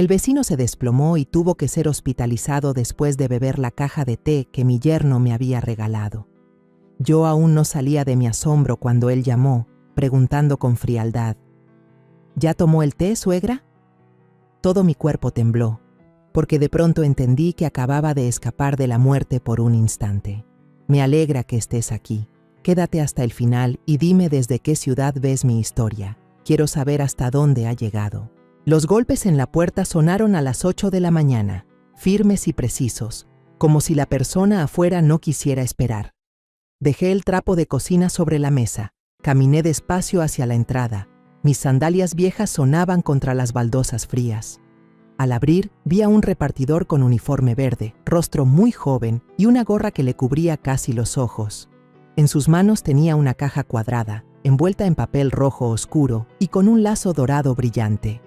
El vecino se desplomó y tuvo que ser hospitalizado después de beber la caja de té que mi yerno me había regalado. Yo aún no salía de mi asombro cuando él llamó, preguntando con frialdad: ¿Ya tomó el té, suegra? Todo mi cuerpo tembló, porque de pronto entendí que acababa de escapar de la muerte por un instante. Me alegra que estés aquí. Quédate hasta el final y dime desde qué ciudad ves mi historia. Quiero saber hasta dónde ha llegado. Los golpes en la puerta sonaron a las 8 de la mañana, firmes y precisos, como si la persona afuera no quisiera esperar. Dejé el trapo de cocina sobre la mesa, caminé despacio hacia la entrada. Mis sandalias viejas sonaban contra las baldosas frías. Al abrir, vi a un repartidor con uniforme verde, rostro muy joven y una gorra que le cubría casi los ojos. En sus manos tenía una caja cuadrada, envuelta en papel rojo oscuro y con un lazo dorado brillante.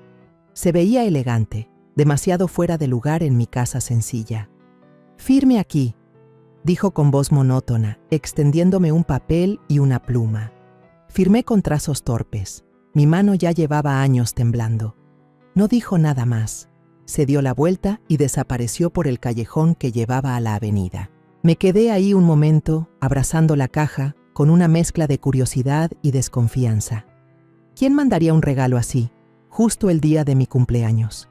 Se veía elegante, demasiado fuera de lugar en mi casa sencilla. «Firme aquí», dijo con voz monótona, extendiéndome un papel y una pluma. Firmé con trazos torpes. Mi mano ya llevaba años temblando. No dijo nada más. Se dio la vuelta y desapareció por el callejón que llevaba a la avenida. Me quedé ahí un momento, abrazando la caja, con una mezcla de curiosidad y desconfianza. ¿Quién mandaría un regalo así, justo el día de mi cumpleaños?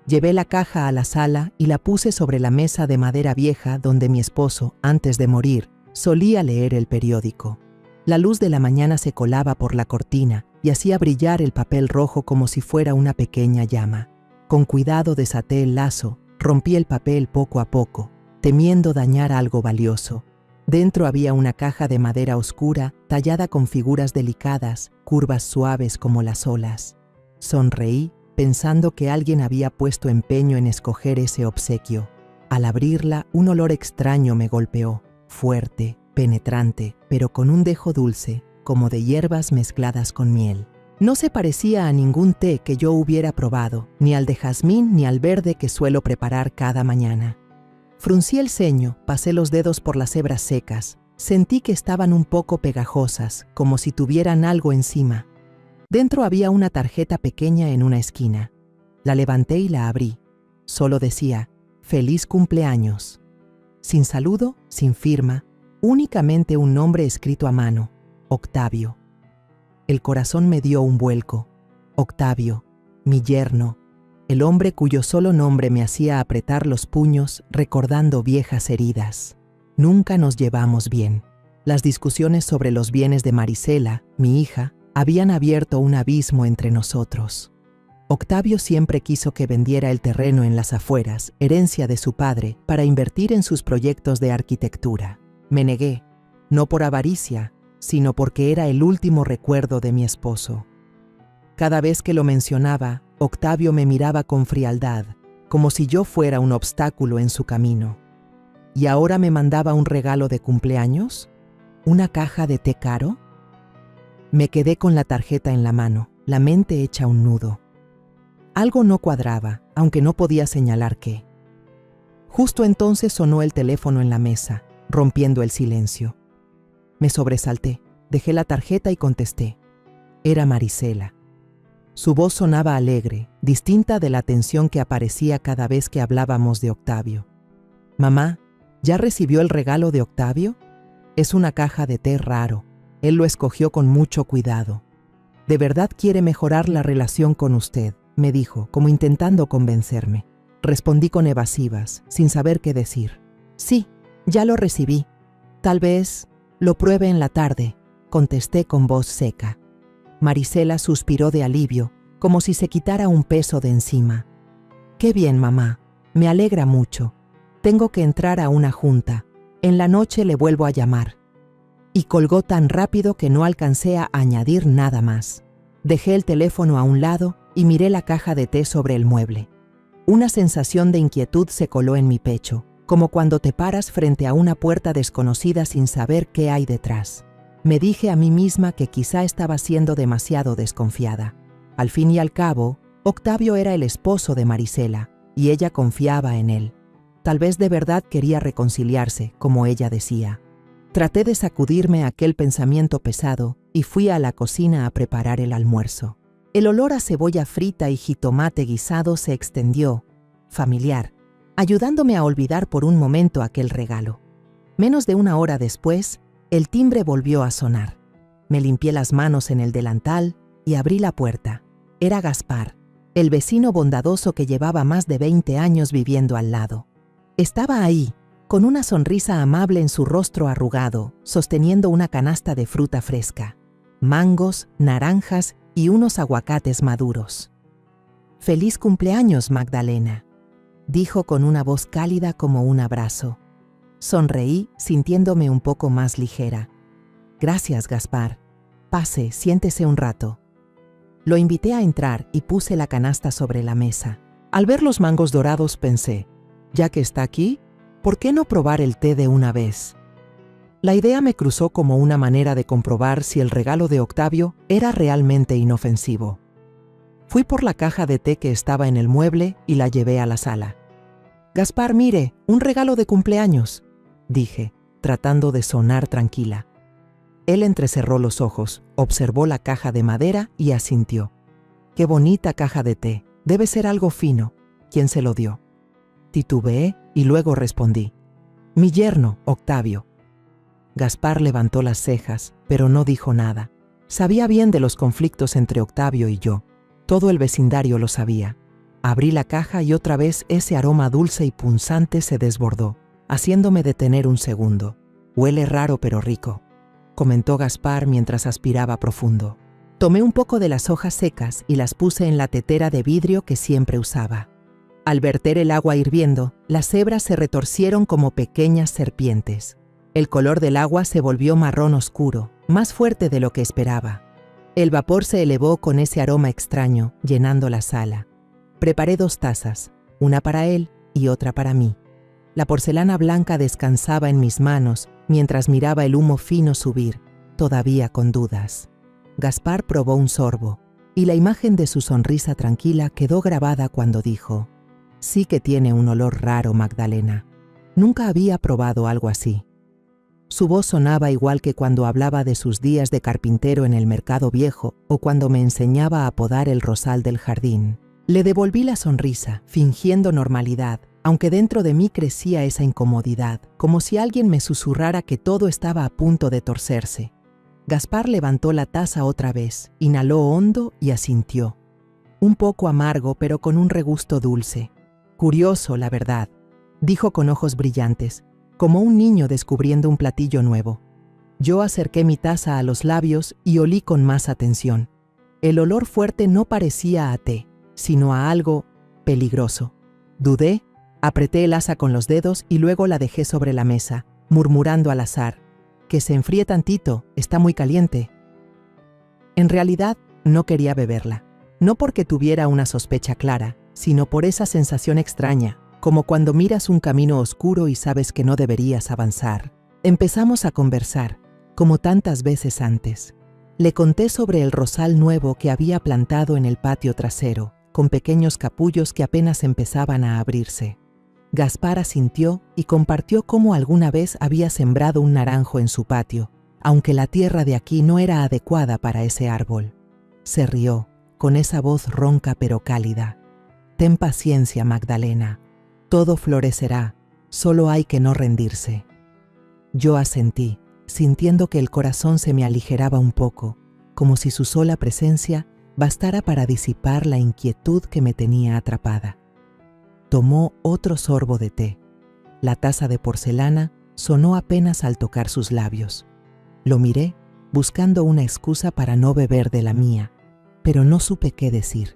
Llevé la caja a la sala y la puse sobre la mesa de madera vieja donde mi esposo, antes de morir, solía leer el periódico. La luz de la mañana se colaba por la cortina y hacía brillar el papel rojo como si fuera una pequeña llama. Con cuidado desaté el lazo, rompí el papel poco a poco, temiendo dañar algo valioso. Dentro había una caja de madera oscura, tallada con figuras delicadas, curvas suaves como las olas. Sonreí, pensando que alguien había puesto empeño en escoger ese obsequio. Al abrirla, un olor extraño me golpeó, fuerte, penetrante, pero con un dejo dulce, como de hierbas mezcladas con miel. No se parecía a ningún té que yo hubiera probado, ni al de jazmín ni al verde que suelo preparar cada mañana. Fruncí el ceño, pasé los dedos por las hebras secas. Sentí que estaban un poco pegajosas, como si tuvieran algo encima. Dentro había una tarjeta pequeña en una esquina. La levanté y la abrí. Solo decía: «Feliz cumpleaños». Sin saludo, sin firma, únicamente un nombre escrito a mano: Octavio. El corazón me dio un vuelco. Octavio, mi yerno, el hombre cuyo solo nombre me hacía apretar los puños recordando viejas heridas. Nunca nos llevamos bien. Las discusiones sobre los bienes de Marisela, mi hija, habían abierto un abismo entre nosotros. Octavio siempre quiso que vendiera el terreno en las afueras, herencia de su padre, para invertir en sus proyectos de arquitectura. Me negué, no por avaricia, sino porque era el último recuerdo de mi esposo. Cada vez que lo mencionaba, Octavio me miraba con frialdad, como si yo fuera un obstáculo en su camino. ¿Y ahora me mandaba un regalo de cumpleaños? ¿Una caja de té caro? Me quedé con la tarjeta en la mano, la mente hecha un nudo. Algo no cuadraba, aunque no podía señalar qué. Justo entonces sonó el teléfono en la mesa, rompiendo el silencio. Me sobresalté, dejé la tarjeta y contesté. Era Marisela. Su voz sonaba alegre, distinta de la tensión que aparecía cada vez que hablábamos de Octavio. «Mamá, ¿ya recibió el regalo de Octavio? Es una caja de té raro. Él lo escogió con mucho cuidado. De verdad quiere mejorar la relación con usted», me dijo, como intentando convencerme. Respondí con evasivas, sin saber qué decir. «Sí, ya lo recibí. Tal vez lo pruebe en la tarde», contesté con voz seca. Marisela suspiró de alivio, como si se quitara un peso de encima. «Qué bien, mamá. Me alegra mucho. Tengo que entrar a una junta. En la noche le vuelvo a llamar». Y colgó tan rápido que no alcancé a añadir nada más. Dejé el teléfono a un lado y miré la caja de té sobre el mueble. Una sensación de inquietud se coló en mi pecho, como cuando te paras frente a una puerta desconocida sin saber qué hay detrás. Me dije a mí misma que quizá estaba siendo demasiado desconfiada. Al fin y al cabo, Octavio era el esposo de Marisela, y ella confiaba en él. Tal vez de verdad quería reconciliarse, como ella decía. Traté de sacudirme aquel pensamiento pesado y fui a la cocina a preparar el almuerzo. El olor a cebolla frita y jitomate guisado se extendió, familiar, ayudándome a olvidar por un momento aquel regalo. Menos de una hora después, el timbre volvió a sonar. Me limpié las manos en el delantal y abrí la puerta. Era Gaspar, el vecino bondadoso que llevaba más de 20 años viviendo al lado. Estaba ahí, con una sonrisa amable en su rostro arrugado, sosteniendo una canasta de fruta fresca, mangos, naranjas y unos aguacates maduros. «Feliz cumpleaños, Magdalena», dijo con una voz cálida como un abrazo. Sonreí, sintiéndome un poco más ligera. «Gracias, Gaspar. Pase, siéntese un rato». Lo invité a entrar y puse la canasta sobre la mesa. Al ver los mangos dorados pensé, ya que está aquí, ¿por qué no probar el té de una vez? La idea me cruzó como una manera de comprobar si el regalo de Octavio era realmente inofensivo. Fui por la caja de té que estaba en el mueble y la llevé a la sala. «Gaspar, mire, un regalo de cumpleaños», dije, tratando de sonar tranquila. Él entrecerró los ojos, observó la caja de madera y asintió. «Qué bonita caja de té, debe ser algo fino. ¿Quién se lo dio?» Titubeé y luego respondí. «Mi yerno, Octavio». Gaspar levantó las cejas, pero no dijo nada. Sabía bien de los conflictos entre Octavio y yo. Todo el vecindario lo sabía. Abrí la caja y otra vez ese aroma dulce y punzante se desbordó, haciéndome detener un segundo. «Huele raro pero rico», comentó Gaspar mientras aspiraba profundo. Tomé un poco de las hojas secas y las puse en la tetera de vidrio que siempre usaba. Al verter el agua hirviendo, las hebras se retorcieron como pequeñas serpientes. El color del agua se volvió marrón oscuro, más fuerte de lo que esperaba. El vapor se elevó con ese aroma extraño, llenando la sala. Preparé 2 tazas, una para él y otra para mí. La porcelana blanca descansaba en mis manos mientras miraba el humo fino subir, todavía con dudas. Gaspar probó un sorbo, y la imagen de su sonrisa tranquila quedó grabada cuando dijo: «Sí que tiene un olor raro, Magdalena. Nunca había probado algo así». Su voz sonaba igual que cuando hablaba de sus días de carpintero en el mercado viejo o cuando me enseñaba a podar el rosal del jardín. Le devolví la sonrisa, fingiendo normalidad, aunque dentro de mí crecía esa incomodidad, como si alguien me susurrara que todo estaba a punto de torcerse. Gaspar levantó la taza otra vez, inhaló hondo y asintió. Un poco amargo, pero con un regusto dulce. «Curioso, la verdad», dijo con ojos brillantes, como un niño descubriendo un platillo nuevo. Yo acerqué mi taza a los labios y olí con más atención. El olor fuerte no parecía a té, sino a algo peligroso. Dudé, apreté el asa con los dedos y luego la dejé sobre la mesa, murmurando al azar: «Que se enfríe tantito, está muy caliente». En realidad, no quería beberla, no porque tuviera una sospecha clara, sino por esa sensación extraña, como cuando miras un camino oscuro y sabes que no deberías avanzar. Empezamos a conversar, como tantas veces antes. Le conté sobre el rosal nuevo que había plantado en el patio trasero, con pequeños capullos que apenas empezaban a abrirse. Gaspar asintió y compartió cómo alguna vez había sembrado un naranjo en su patio, aunque la tierra de aquí no era adecuada para ese árbol. Se rió, con esa voz ronca pero cálida. «Ten paciencia, Magdalena. Todo florecerá, solo hay que no rendirse». Yo asentí, sintiendo que el corazón se me aligeraba un poco, como si su sola presencia bastara para disipar la inquietud que me tenía atrapada. Tomó otro sorbo de té. La taza de porcelana sonó apenas al tocar sus labios. Lo miré, buscando una excusa para no beber de la mía, pero no supe qué decir.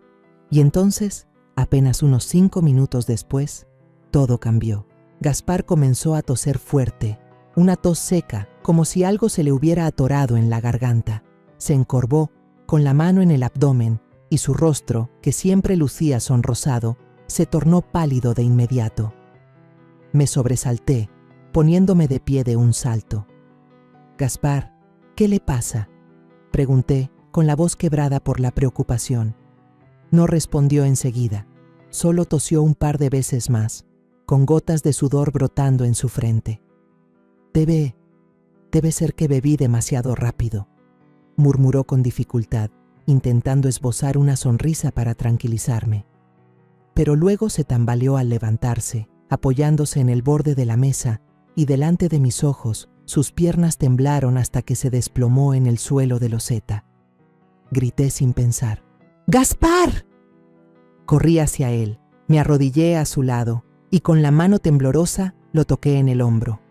Y entonces, apenas unos 5 minutos después, todo cambió. Gaspar comenzó a toser fuerte, una tos seca, como si algo se le hubiera atorado en la garganta. Se encorvó, con la mano en el abdomen, y su rostro, que siempre lucía sonrosado, se tornó pálido de inmediato. Me sobresalté, poniéndome de pie de un salto. «Gaspar, ¿qué le pasa?», pregunté, con la voz quebrada por la preocupación. No respondió enseguida, solo tosió un par de veces más, con gotas de sudor brotando en su frente. Debe ser que bebí demasiado rápido», murmuró con dificultad, intentando esbozar una sonrisa para tranquilizarme. Pero luego se tambaleó al levantarse, apoyándose en el borde de la mesa, y delante de mis ojos, sus piernas temblaron hasta que se desplomó en el suelo de loseta. Grité sin pensar: ¡Gaspar! Corrí hacia él, me arrodillé a su lado, y con la mano temblorosa lo toqué en el hombro.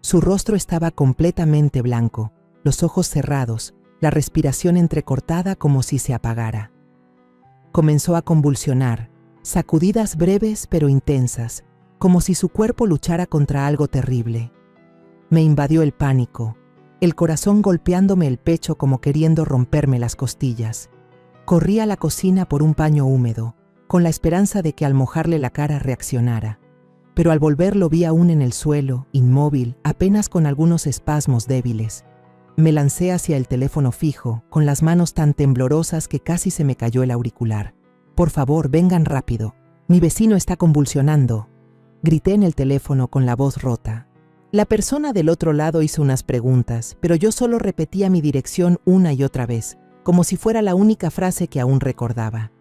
Su rostro estaba completamente blanco, los ojos cerrados, la respiración entrecortada como si se apagara. Comenzó a convulsionar, sacudidas breves pero intensas, como si su cuerpo luchara contra algo terrible. Me invadió el pánico, el corazón golpeándome el pecho como queriendo romperme las costillas. Corrí a la cocina por un paño húmedo, con la esperanza de que al mojarle la cara reaccionara. Pero al volver lo vi aún en el suelo, inmóvil, apenas con algunos espasmos débiles. Me lancé hacia el teléfono fijo, con las manos tan temblorosas que casi se me cayó el auricular. «Por favor, vengan rápido. Mi vecino está convulsionando», grité en el teléfono con la voz rota. La persona del otro lado hizo unas preguntas, pero yo solo repetía mi dirección una y otra vez, como si fuera la única frase que aún recordaba.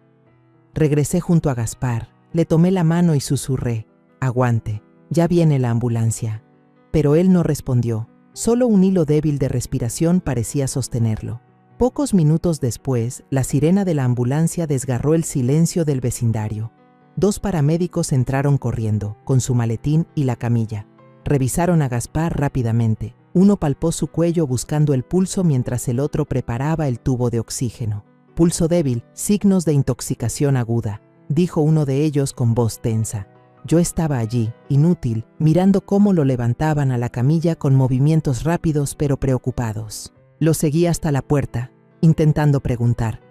Regresé junto a Gaspar, le tomé la mano y susurré: «Aguante, ya viene la ambulancia». Pero él no respondió, solo un hilo débil de respiración parecía sostenerlo. Pocos minutos después, la sirena de la ambulancia desgarró el silencio del vecindario. 2 paramédicos entraron corriendo, con su maletín y la camilla. Revisaron a Gaspar rápidamente. Uno palpó su cuello buscando el pulso mientras el otro preparaba el tubo de oxígeno. «Pulso débil, signos de intoxicación aguda», dijo uno de ellos con voz tensa. Yo estaba allí, inútil, mirando cómo lo levantaban a la camilla con movimientos rápidos pero preocupados. Lo seguí hasta la puerta, intentando preguntar: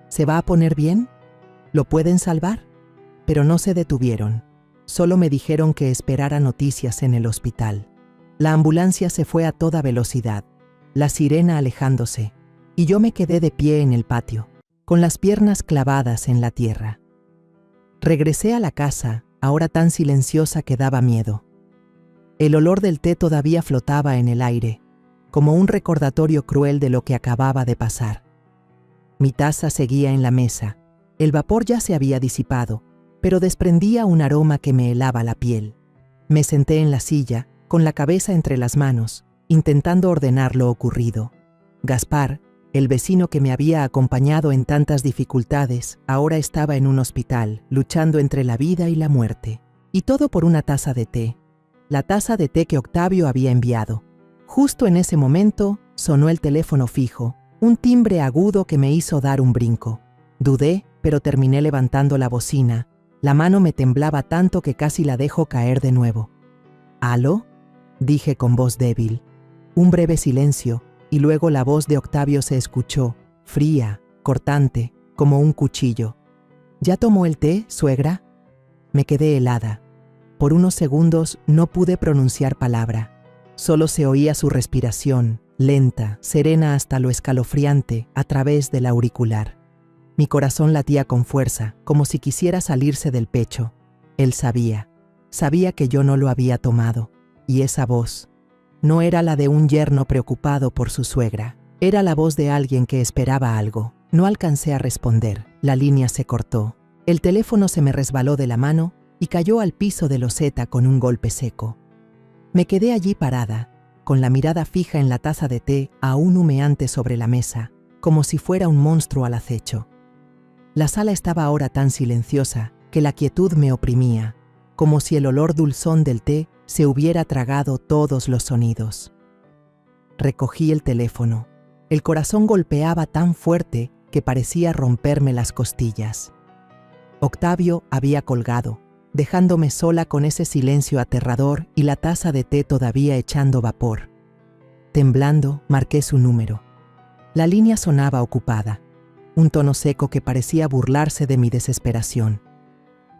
«¿Se va a poner bien? ¿Lo pueden salvar?». Pero no se detuvieron. Solo me dijeron que esperara noticias en el hospital. La ambulancia se fue a toda velocidad, la sirena alejándose, y yo me quedé de pie en el patio, con las piernas clavadas en la tierra. Regresé a la casa, ahora tan silenciosa que daba miedo. El olor del té todavía flotaba en el aire, como un recordatorio cruel de lo que acababa de pasar. Mi taza seguía en la mesa, el vapor ya se había disipado, pero desprendía un aroma que me helaba la piel. Me senté en la silla, con la cabeza entre las manos, intentando ordenar lo ocurrido. Gaspar, el vecino que me había acompañado en tantas dificultades, ahora estaba en un hospital, luchando entre la vida y la muerte. Y todo por una taza de té. La taza de té que Octavio había enviado. Justo en ese momento, sonó el teléfono fijo, un timbre agudo que me hizo dar un brinco. Dudé, pero terminé levantando la bocina. La mano me temblaba tanto que casi la dejo caer de nuevo. «¿Aló?», dije con voz débil. Un breve silencio, y luego la voz de Octavio se escuchó, fría, cortante, como un cuchillo. «¿Ya tomó el té, suegra?». Me quedé helada. Por unos segundos no pude pronunciar palabra. Solo se oía su respiración, lenta, serena hasta lo escalofriante, a través del auricular. Mi corazón latía con fuerza, como si quisiera salirse del pecho. Él sabía que yo no lo había tomado. Y esa voz no era la de un yerno preocupado por su suegra. Era la voz de alguien que esperaba algo. No alcancé a responder. La línea se cortó. El teléfono se me resbaló de la mano y cayó al piso de loseta con un golpe seco. Me quedé allí parada, con la mirada fija en la taza de té aún humeante sobre la mesa, como si fuera un monstruo al acecho. La sala estaba ahora tan silenciosa que la quietud me oprimía, como si el olor dulzón del té se hubiera tragado todos los sonidos. Recogí el teléfono. El corazón golpeaba tan fuerte que parecía romperme las costillas. Octavio había colgado, dejándome sola con ese silencio aterrador y la taza de té todavía echando vapor. Temblando, marqué su número. La línea sonaba ocupada. Un tono seco que parecía burlarse de mi desesperación.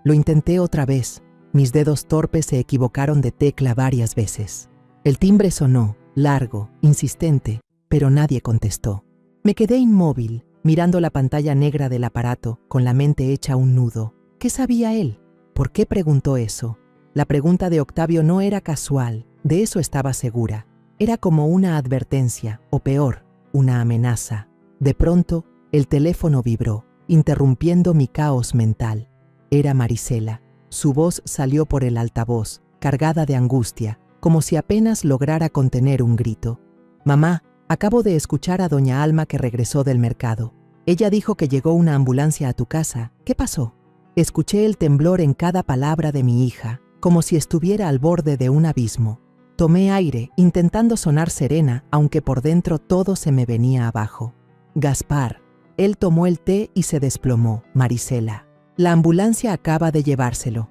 Lo intenté otra vez. Mis dedos torpes se equivocaron de tecla varias veces. El timbre sonó, largo, insistente, pero nadie contestó. Me quedé inmóvil, mirando la pantalla negra del aparato, con la mente hecha un nudo. ¿Qué sabía él? ¿Por qué preguntó eso? La pregunta de Octavio no era casual, de eso estaba segura. Era como una advertencia, o peor, una amenaza. De pronto, El teléfono vibró, interrumpiendo mi caos mental. Era Marisela. Su voz salió por el altavoz, cargada de angustia, como si apenas lograra contener un grito. «Mamá, acabo de escuchar a doña Alma que regresó del mercado. Ella dijo que llegó una ambulancia a tu casa. ¿Qué pasó?» Escuché el temblor en cada palabra de mi hija, como si estuviera al borde de un abismo. Tomé aire, intentando sonar serena, aunque por dentro todo se me venía abajo. «Gaspar». Él tomó el té y se desplomó. «Marisela, la ambulancia acaba de llevárselo».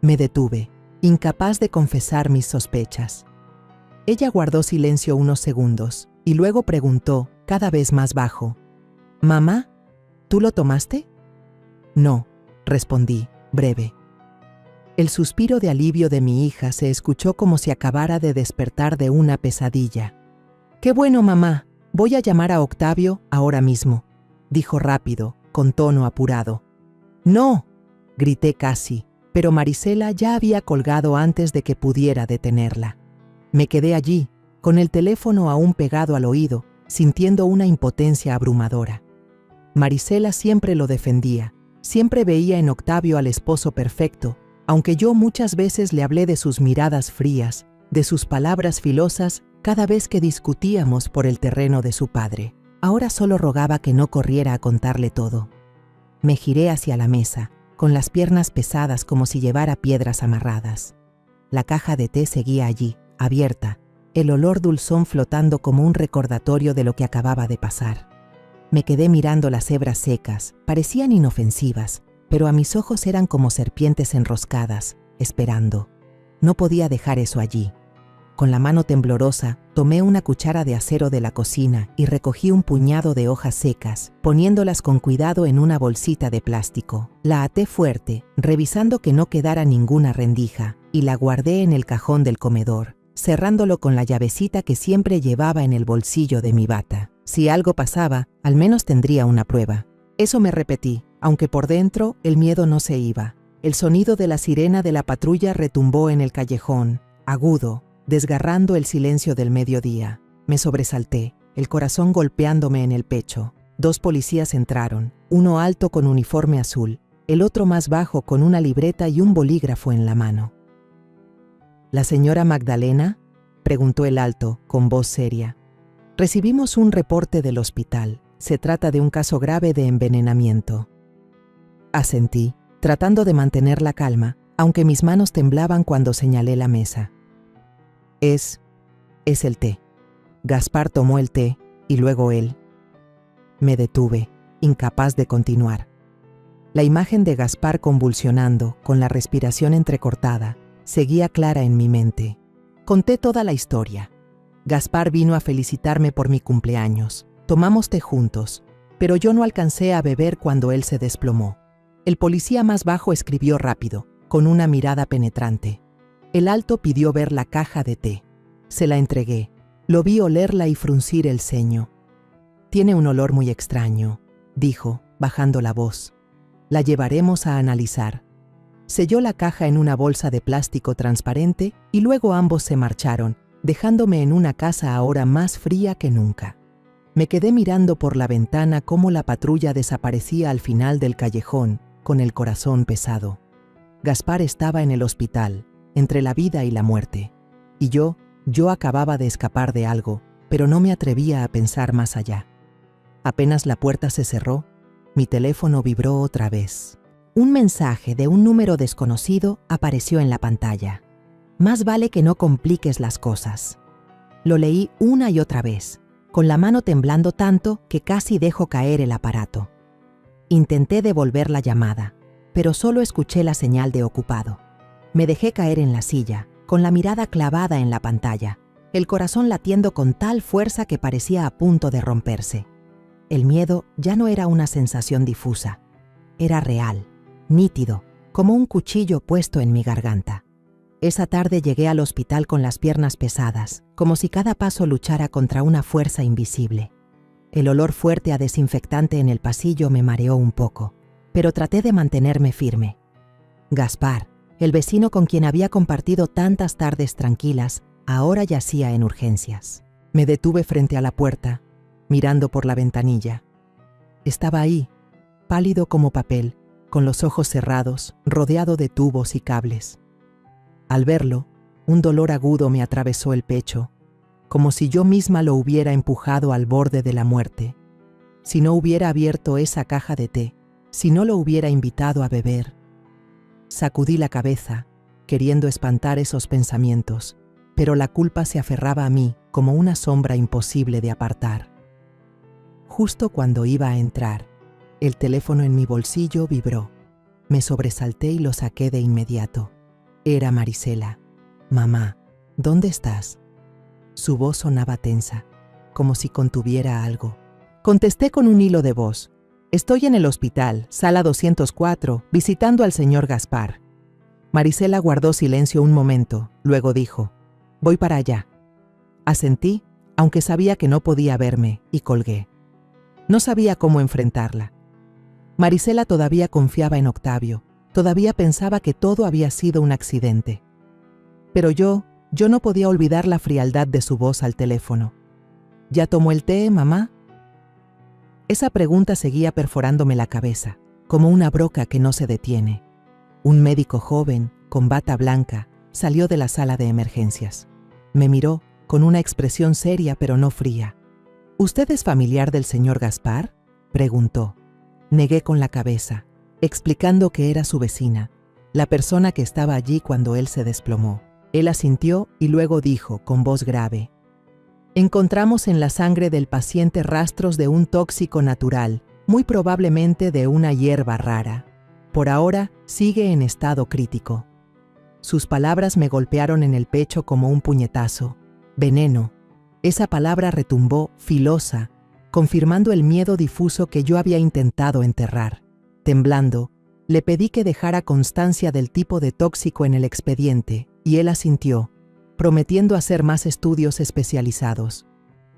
Me detuve, incapaz de confesar mis sospechas. Ella guardó silencio unos segundos y luego preguntó, cada vez más bajo: «Mamá, ¿tú lo tomaste?» «No», respondí, breve. El suspiro de alivio de mi hija se escuchó como si acabara de despertar de una pesadilla. «Qué bueno, mamá. Voy a llamar a Octavio ahora mismo», dijo rápido, con tono apurado. «No», grité casi, pero Marisela ya había colgado antes de que pudiera detenerla. Me quedé allí, con el teléfono aún pegado al oído, sintiendo una impotencia abrumadora. Marisela siempre lo defendía, siempre veía en Octavio al esposo perfecto, aunque yo muchas veces le hablé de sus miradas frías, de sus palabras filosas cada vez que discutíamos por el terreno de su padre. Ahora solo rogaba que no corriera a contarle todo. Me giré hacia la mesa, con las piernas pesadas como si llevara piedras amarradas. La caja de té seguía allí, abierta, el olor dulzón flotando como un recordatorio de lo que acababa de pasar. Me quedé mirando las hebras secas, parecían inofensivas, pero a mis ojos eran como serpientes enroscadas, esperando. No podía dejar eso allí. Con la mano temblorosa, tomé una cuchara de acero de la cocina y recogí un puñado de hojas secas, poniéndolas con cuidado en una bolsita de plástico. La até fuerte, revisando que no quedara ninguna rendija, y la guardé en el cajón del comedor, cerrándolo con la llavecita que siempre llevaba en el bolsillo de mi bata. Si algo pasaba, al menos tendría una prueba. Eso me repetí, aunque por dentro el miedo no se iba. El sonido de la sirena de la patrulla retumbó en el callejón, agudo, desgarrando el silencio del mediodía. Me sobresalté, el corazón golpeándome en el pecho. 2 policías entraron, uno alto con uniforme azul, el otro más bajo con una libreta y un bolígrafo en la mano. «¿La señora Magdalena?», preguntó el alto, con voz seria. «Recibimos un reporte del hospital. Se trata de un caso grave de envenenamiento». Asentí, tratando de mantener la calma, aunque mis manos temblaban cuando señalé la mesa. Es el té». Gaspar tomó el té y luego él. Me detuve, incapaz de continuar. La imagen de Gaspar convulsionando, con la respiración entrecortada, seguía clara en mi mente. Conté toda la historia. Gaspar vino a felicitarme por mi cumpleaños. Tomamos té juntos, pero yo no alcancé a beber cuando él se desplomó. El policía más bajo escribió rápido, con una mirada penetrante. El alto pidió ver la caja de té. Se la entregué. Lo vi olerla y fruncir el ceño. «Tiene un olor muy extraño», dijo, bajando la voz. «La llevaremos a analizar». Selló la caja en una bolsa de plástico transparente y luego ambos se marcharon, dejándome en una casa ahora más fría que nunca. Me quedé mirando por la ventana cómo la patrulla desaparecía al final del callejón, con el corazón pesado. Gaspar estaba en el hospital, entre la vida y la muerte. Y yo acababa de escapar de algo, pero no me atrevía a pensar más allá. Apenas la puerta se cerró, mi teléfono vibró otra vez. Un mensaje de un número desconocido apareció en la pantalla. «Más vale que no compliques las cosas». Lo leí una y otra vez, con la mano temblando tanto que casi dejo caer el aparato. Intenté devolver la llamada, pero solo escuché la señal de ocupado. Me dejé caer en la silla, con la mirada clavada en la pantalla, el corazón latiendo con tal fuerza que parecía a punto de romperse. El miedo ya no era una sensación difusa, era real, nítido, como un cuchillo puesto en mi garganta. Esa tarde llegué al hospital con las piernas pesadas, como si cada paso luchara contra una fuerza invisible. El olor fuerte a desinfectante en el pasillo me mareó un poco, pero traté de mantenerme firme. Gaspar, el vecino con quien había compartido tantas tardes tranquilas, ahora yacía en urgencias. Me detuve frente a la puerta, mirando por la ventanilla. Estaba ahí, pálido como papel, con los ojos cerrados, rodeado de tubos y cables. Al verlo, un dolor agudo me atravesó el pecho, como si yo misma lo hubiera empujado al borde de la muerte. Si no hubiera abierto esa caja de té, si no lo hubiera invitado a beber. Sacudí la cabeza, queriendo espantar esos pensamientos, pero la culpa se aferraba a mí como una sombra imposible de apartar. Justo cuando iba a entrar, el teléfono en mi bolsillo vibró. Me sobresalté y lo saqué de inmediato. Era Marisela. «Mamá, ¿dónde estás?» Su voz sonaba tensa, como si contuviera algo. Contesté con un hilo de voz. «Estoy en el hospital, sala 204, visitando al señor Gaspar». Marisela guardó silencio un momento, luego dijo: «Voy para allá». Asentí, aunque sabía que no podía verme, y colgué. No sabía cómo enfrentarla. Marisela todavía confiaba en Octavio, todavía pensaba que todo había sido un accidente. Pero yo no podía olvidar la frialdad de su voz al teléfono. «¿Ya tomó el té, mamá?» Esa pregunta seguía perforándome la cabeza, como una broca que no se detiene. Un médico joven, con bata blanca, salió de la sala de emergencias. Me miró con una expresión seria pero no fría. «¿Usted es familiar del señor Gaspar?», preguntó. Negué con la cabeza, explicando que era su vecina, la persona que estaba allí cuando él se desplomó. Él asintió y luego dijo, con voz grave: «Encontramos en la sangre del paciente rastros de un tóxico natural, muy probablemente de una hierba rara. Por ahora, sigue en estado crítico». Sus palabras me golpearon en el pecho como un puñetazo. Veneno. Esa palabra retumbó, filosa, confirmando el miedo difuso que yo había intentado enterrar. Temblando, le pedí que dejara constancia del tipo de tóxico en el expediente, y él asintió, prometiendo hacer más estudios especializados.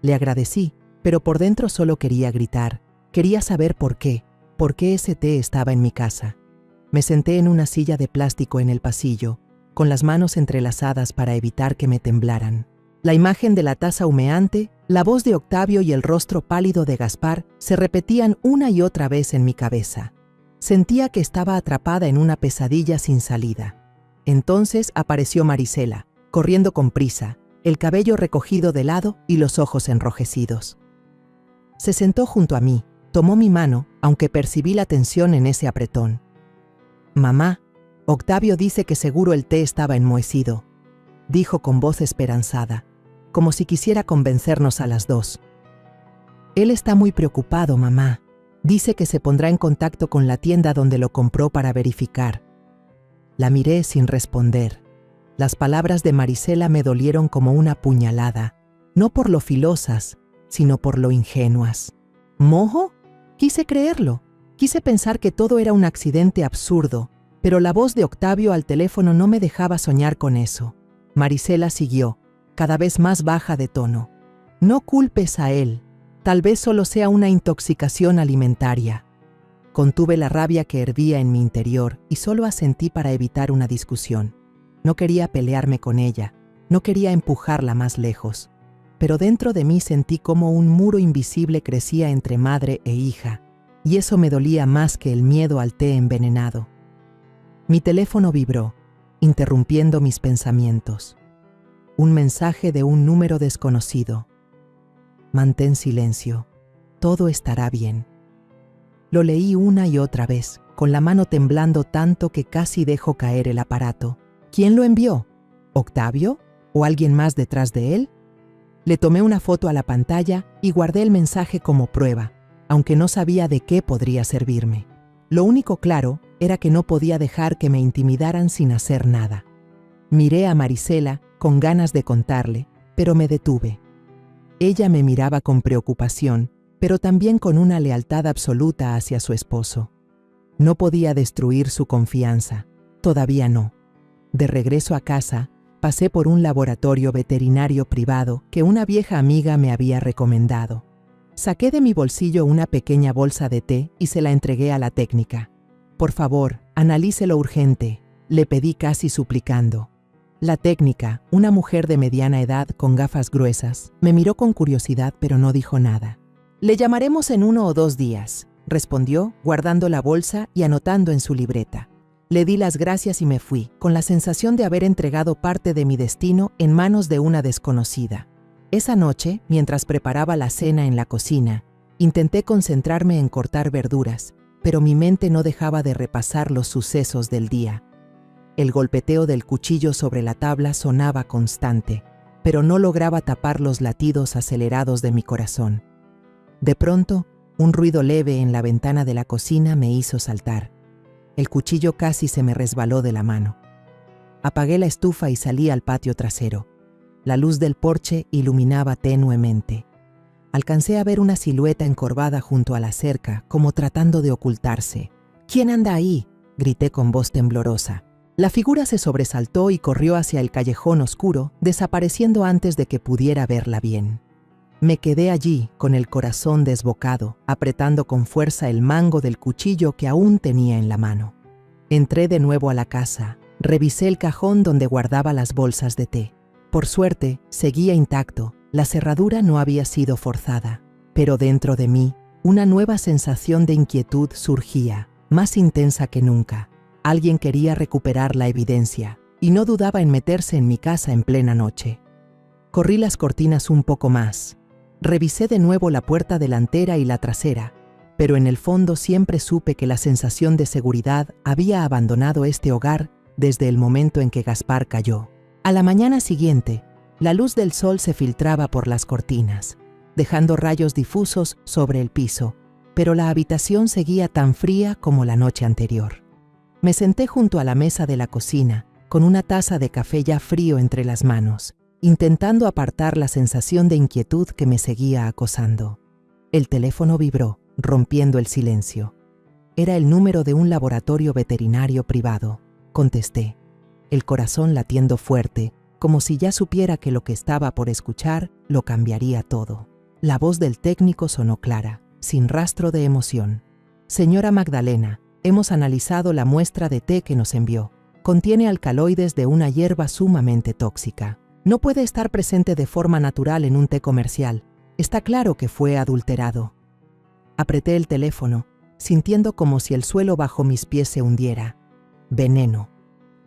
Le agradecí, pero por dentro solo quería gritar. Quería saber por qué ese té estaba en mi casa. Me senté en una silla de plástico en el pasillo, con las manos entrelazadas para evitar que me temblaran. La imagen de la taza humeante, la voz de Octavio y el rostro pálido de Gaspar se repetían una y otra vez en mi cabeza. Sentía que estaba atrapada en una pesadilla sin salida. Entonces apareció Marisela, corriendo con prisa, el cabello recogido de lado y los ojos enrojecidos. Se sentó junto a mí, tomó mi mano, aunque percibí la tensión en ese apretón. «Mamá, Octavio dice que seguro el té estaba enmohecido», dijo con voz esperanzada, como si quisiera convencernos a las dos. «Él está muy preocupado, mamá. Dice que se pondrá en contacto con la tienda donde lo compró para verificar». La miré sin responder. Las palabras de Marisela me dolieron como una puñalada, no por lo filosas, sino por lo ingenuas. ¿Mojo? Quise creerlo. Quise pensar que todo era un accidente absurdo, pero la voz de Octavio al teléfono no me dejaba soñar con eso. Marisela siguió, cada vez más baja de tono. «No culpes a él. Tal vez solo sea una intoxicación alimentaria». Contuve la rabia que hervía en mi interior y solo asentí para evitar una discusión. No quería pelearme con ella, no quería empujarla más lejos. Pero dentro de mí sentí como un muro invisible crecía entre madre e hija, y eso me dolía más que el miedo al té envenenado. Mi teléfono vibró, interrumpiendo mis pensamientos. Un mensaje de un número desconocido. «Mantén silencio. Todo estará bien». Lo leí una y otra vez, con la mano temblando tanto que casi dejo caer el aparato. ¿Quién lo envió? ¿Octavio? ¿O alguien más detrás de él? Le tomé una foto a la pantalla y guardé el mensaje como prueba, aunque no sabía de qué podría servirme. Lo único claro era que no podía dejar que me intimidaran sin hacer nada. Miré a Marisela con ganas de contarle, pero me detuve. Ella me miraba con preocupación, pero también con una lealtad absoluta hacia su esposo. No podía destruir su confianza, todavía no. De regreso a casa, pasé por un laboratorio veterinario privado que una vieja amiga me había recomendado. Saqué de mi bolsillo una pequeña bolsa de té y se la entregué a la técnica. «Por favor, analícelo urgente», le pedí casi suplicando. La técnica, una mujer de mediana edad con gafas gruesas, me miró con curiosidad pero no dijo nada. «Le llamaremos en 1 o 2 días. respondió, guardando la bolsa y anotando en su libreta. Le di las gracias y me fui, con la sensación de haber entregado parte de mi destino en manos de una desconocida. Esa noche, mientras preparaba la cena en la cocina, intenté concentrarme en cortar verduras, pero mi mente no dejaba de repasar los sucesos del día. El golpeteo del cuchillo sobre la tabla sonaba constante, pero no lograba tapar los latidos acelerados de mi corazón. De pronto, un ruido leve en la ventana de la cocina me hizo saltar. El cuchillo casi se me resbaló de la mano. Apagué la estufa y salí al patio trasero. La luz del porche iluminaba tenuemente. Alcancé a ver una silueta encorvada junto a la cerca, como tratando de ocultarse. «¿Quién anda ahí?», grité con voz temblorosa. La figura se sobresaltó y corrió hacia el callejón oscuro, desapareciendo antes de que pudiera verla bien. Me quedé allí, con el corazón desbocado, apretando con fuerza el mango del cuchillo que aún tenía en la mano. Entré de nuevo a la casa, revisé el cajón donde guardaba las bolsas de té. Por suerte, seguía intacto, la cerradura no había sido forzada, pero dentro de mí, una nueva sensación de inquietud surgía, más intensa que nunca. Alguien quería recuperar la evidencia, y no dudaba en meterse en mi casa en plena noche. Corrí las cortinas un poco más. Revisé de nuevo la puerta delantera y la trasera, pero en el fondo siempre supe que la sensación de seguridad había abandonado este hogar desde el momento en que Gaspar cayó. A la mañana siguiente, la luz del sol se filtraba por las cortinas, dejando rayos difusos sobre el piso, pero la habitación seguía tan fría como la noche anterior. Me senté junto a la mesa de la cocina, con una taza de café ya frío entre las manos, intentando apartar la sensación de inquietud que me seguía acosando. El teléfono vibró, rompiendo el silencio. Era el número de un laboratorio veterinario privado. Contesté, el corazón latiendo fuerte, como si ya supiera que lo que estaba por escuchar lo cambiaría todo. La voz del técnico sonó clara, sin rastro de emoción. «Señora Magdalena, hemos analizado la muestra de té que nos envió. Contiene alcaloides de una hierba sumamente tóxica. No puede estar presente de forma natural en un té comercial. Está claro que fue adulterado». Apreté el teléfono, sintiendo como si el suelo bajo mis pies se hundiera. Veneno.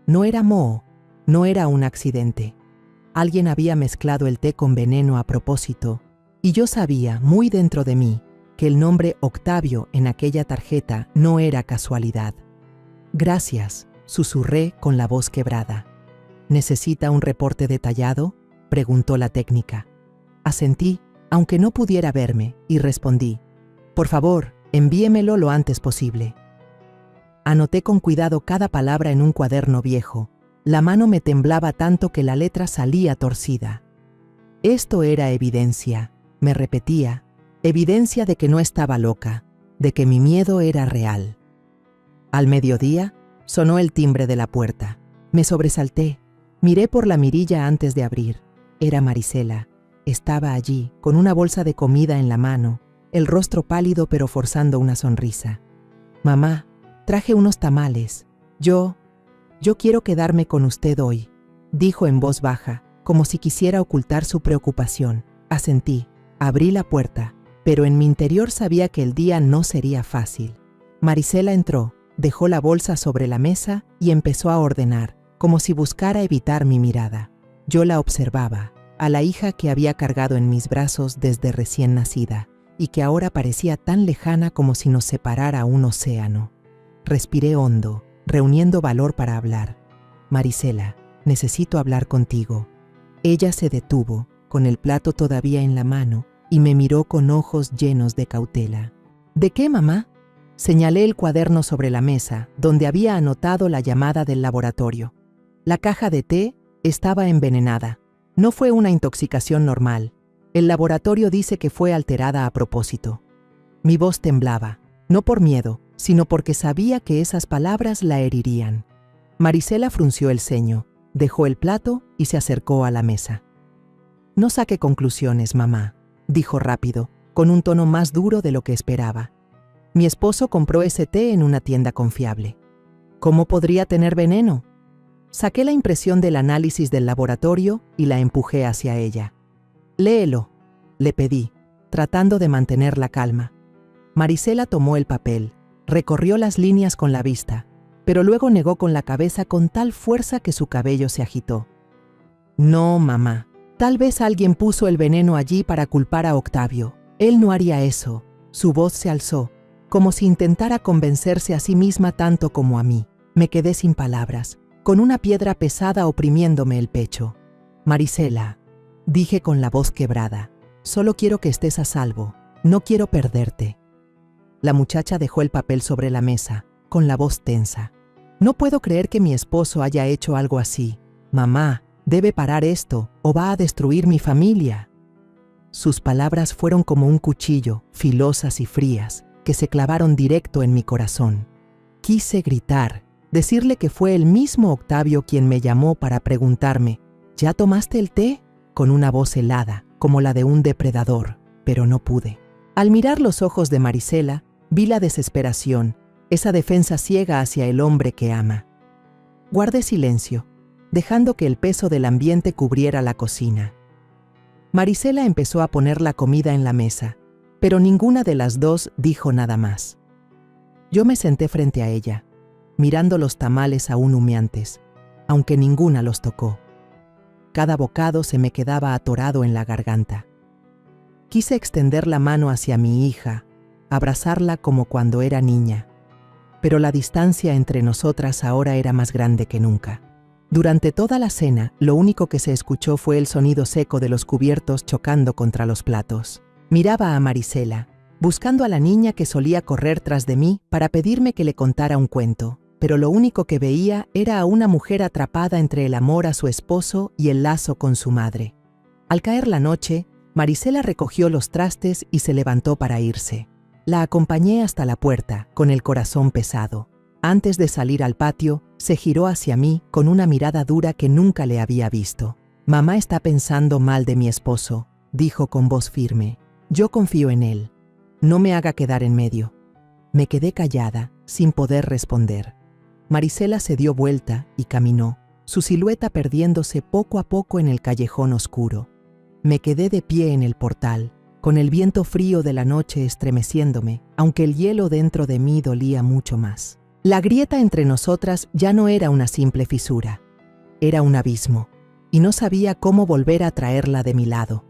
No era moho, no era un accidente. Alguien había mezclado el té con veneno a propósito, y yo sabía, muy dentro de mí, que el nombre Octavio en aquella tarjeta no era casualidad. «Gracias», susurré con la voz quebrada. «¿Necesita un reporte detallado?», preguntó la técnica. Asentí, aunque no pudiera verme, y respondí, «Por favor, envíemelo lo antes posible». Anoté con cuidado cada palabra en un cuaderno viejo. La mano me temblaba tanto que la letra salía torcida. Esto era evidencia, me repetía, evidencia de que no estaba loca, de que mi miedo era real. Al mediodía, sonó el timbre de la puerta. Me sobresalté. Miré por la mirilla antes de abrir. Era Marisela. Estaba allí, con una bolsa de comida en la mano, el rostro pálido pero forzando una sonrisa. «Mamá, traje unos tamales. Yo quiero quedarme con usted hoy», dijo en voz baja, como si quisiera ocultar su preocupación. Asentí, abrí la puerta, pero en mi interior sabía que el día no sería fácil. Marisela entró, dejó la bolsa sobre la mesa y empezó a ordenar, como si buscara evitar mi mirada. Yo la observaba, a la hija que había cargado en mis brazos desde recién nacida, y que ahora parecía tan lejana como si nos separara un océano. Respiré hondo, reuniendo valor para hablar. «Marisela, necesito hablar contigo». Ella se detuvo, con el plato todavía en la mano, y me miró con ojos llenos de cautela. «¿De qué, mamá?». Señalé el cuaderno sobre la mesa, donde había anotado la llamada del laboratorio. La caja de té estaba envenenada. No fue una intoxicación normal. El laboratorio dice que fue alterada a propósito. Mi voz temblaba, no por miedo, sino porque sabía que esas palabras la herirían. Marisela frunció el ceño, dejó el plato y se acercó a la mesa. «No saque conclusiones, mamá», dijo rápido, con un tono más duro de lo que esperaba. «Mi esposo compró ese té en una tienda confiable. ¿Cómo podría tener veneno?». Saqué la impresión del análisis del laboratorio y la empujé hacia ella. «Léelo», le pedí, tratando de mantener la calma. Marisela tomó el papel, recorrió las líneas con la vista, pero luego negó con la cabeza con tal fuerza que su cabello se agitó. No, mamá. Tal vez alguien puso el veneno allí para culpar a Octavio. Él no haría eso. Su voz se alzó, como si intentara convencerse a sí misma tanto como a mí. Me quedé sin palabras, con una piedra pesada oprimiéndome el pecho. Marisela, dije con la voz quebrada, solo quiero que estés a salvo. No quiero perderte. La muchacha dejó el papel sobre la mesa, con la voz tensa. No puedo creer que mi esposo haya hecho algo así. Mamá, debe parar esto o va a destruir mi familia. Sus palabras fueron como un cuchillo, filosas y frías, que se clavaron directo en mi corazón. Quise gritar, decirle que fue el mismo Octavio quien me llamó para preguntarme, ¿ya tomaste el té? Con una voz helada, como la de un depredador, pero no pude. Al mirar los ojos de Marisela, vi la desesperación, esa defensa ciega hacia el hombre que ama. Guardé silencio, dejando que el peso del ambiente cubriera la cocina. Marisela empezó a poner la comida en la mesa, pero ninguna de las dos dijo nada más. Yo me senté frente a ella, mirando los tamales aún humeantes, aunque ninguna los tocó. Cada bocado se me quedaba atorado en la garganta. Quise extender la mano hacia mi hija, abrazarla como cuando era niña, pero la distancia entre nosotras ahora era más grande que nunca. Durante toda la cena, lo único que se escuchó fue el sonido seco de los cubiertos chocando contra los platos. Miraba a Marisela, buscando a la niña que solía correr tras de mí para pedirme que le contara un cuento, pero lo único que veía era a una mujer atrapada entre el amor a su esposo y el lazo con su madre. Al caer la noche, Marisela recogió los trastes y se levantó para irse. La acompañé hasta la puerta, con el corazón pesado. Antes de salir al patio, se giró hacia mí con una mirada dura que nunca le había visto. Mamá está pensando mal de mi esposo, dijo con voz firme. Yo confío en él. No me haga quedar en medio. Me quedé callada, sin poder responder. Marisela se dio vuelta y caminó, su silueta perdiéndose poco a poco en el callejón oscuro. Me quedé de pie en el portal, con el viento frío de la noche estremeciéndome, aunque el hielo dentro de mí dolía mucho más. La grieta entre nosotras ya no era una simple fisura, era un abismo, y no sabía cómo volver a traerla de mi lado.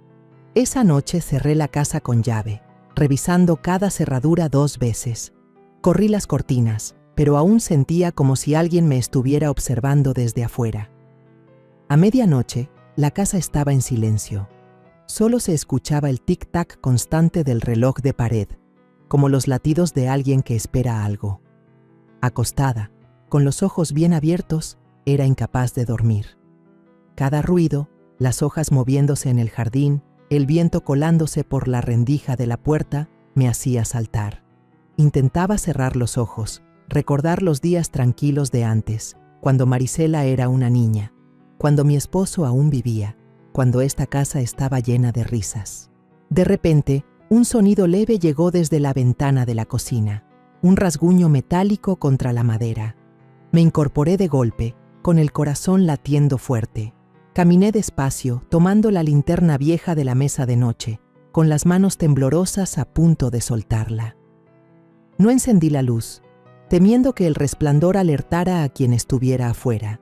Esa noche cerré la casa con llave, revisando cada cerradura 2 veces. Corrí las cortinas, pero aún sentía como si alguien me estuviera observando desde afuera. A medianoche, la casa estaba en silencio. Solo se escuchaba el tic-tac constante del reloj de pared, como los latidos de alguien que espera algo. Acostada, con los ojos bien abiertos, era incapaz de dormir. Cada ruido, las hojas moviéndose en el jardín, el viento colándose por la rendija de la puerta, me hacía saltar. Intentaba cerrar los ojos, recordar los días tranquilos de antes, cuando Marisela era una niña, cuando mi esposo aún vivía, cuando esta casa estaba llena de risas. De repente, un sonido leve llegó desde la ventana de la cocina, un rasguño metálico contra la madera. Me incorporé de golpe, con el corazón latiendo fuerte. Caminé despacio, tomando la linterna vieja de la mesa de noche, con las manos temblorosas a punto de soltarla. No encendí la luz, temiendo que el resplandor alertara a quien estuviera afuera.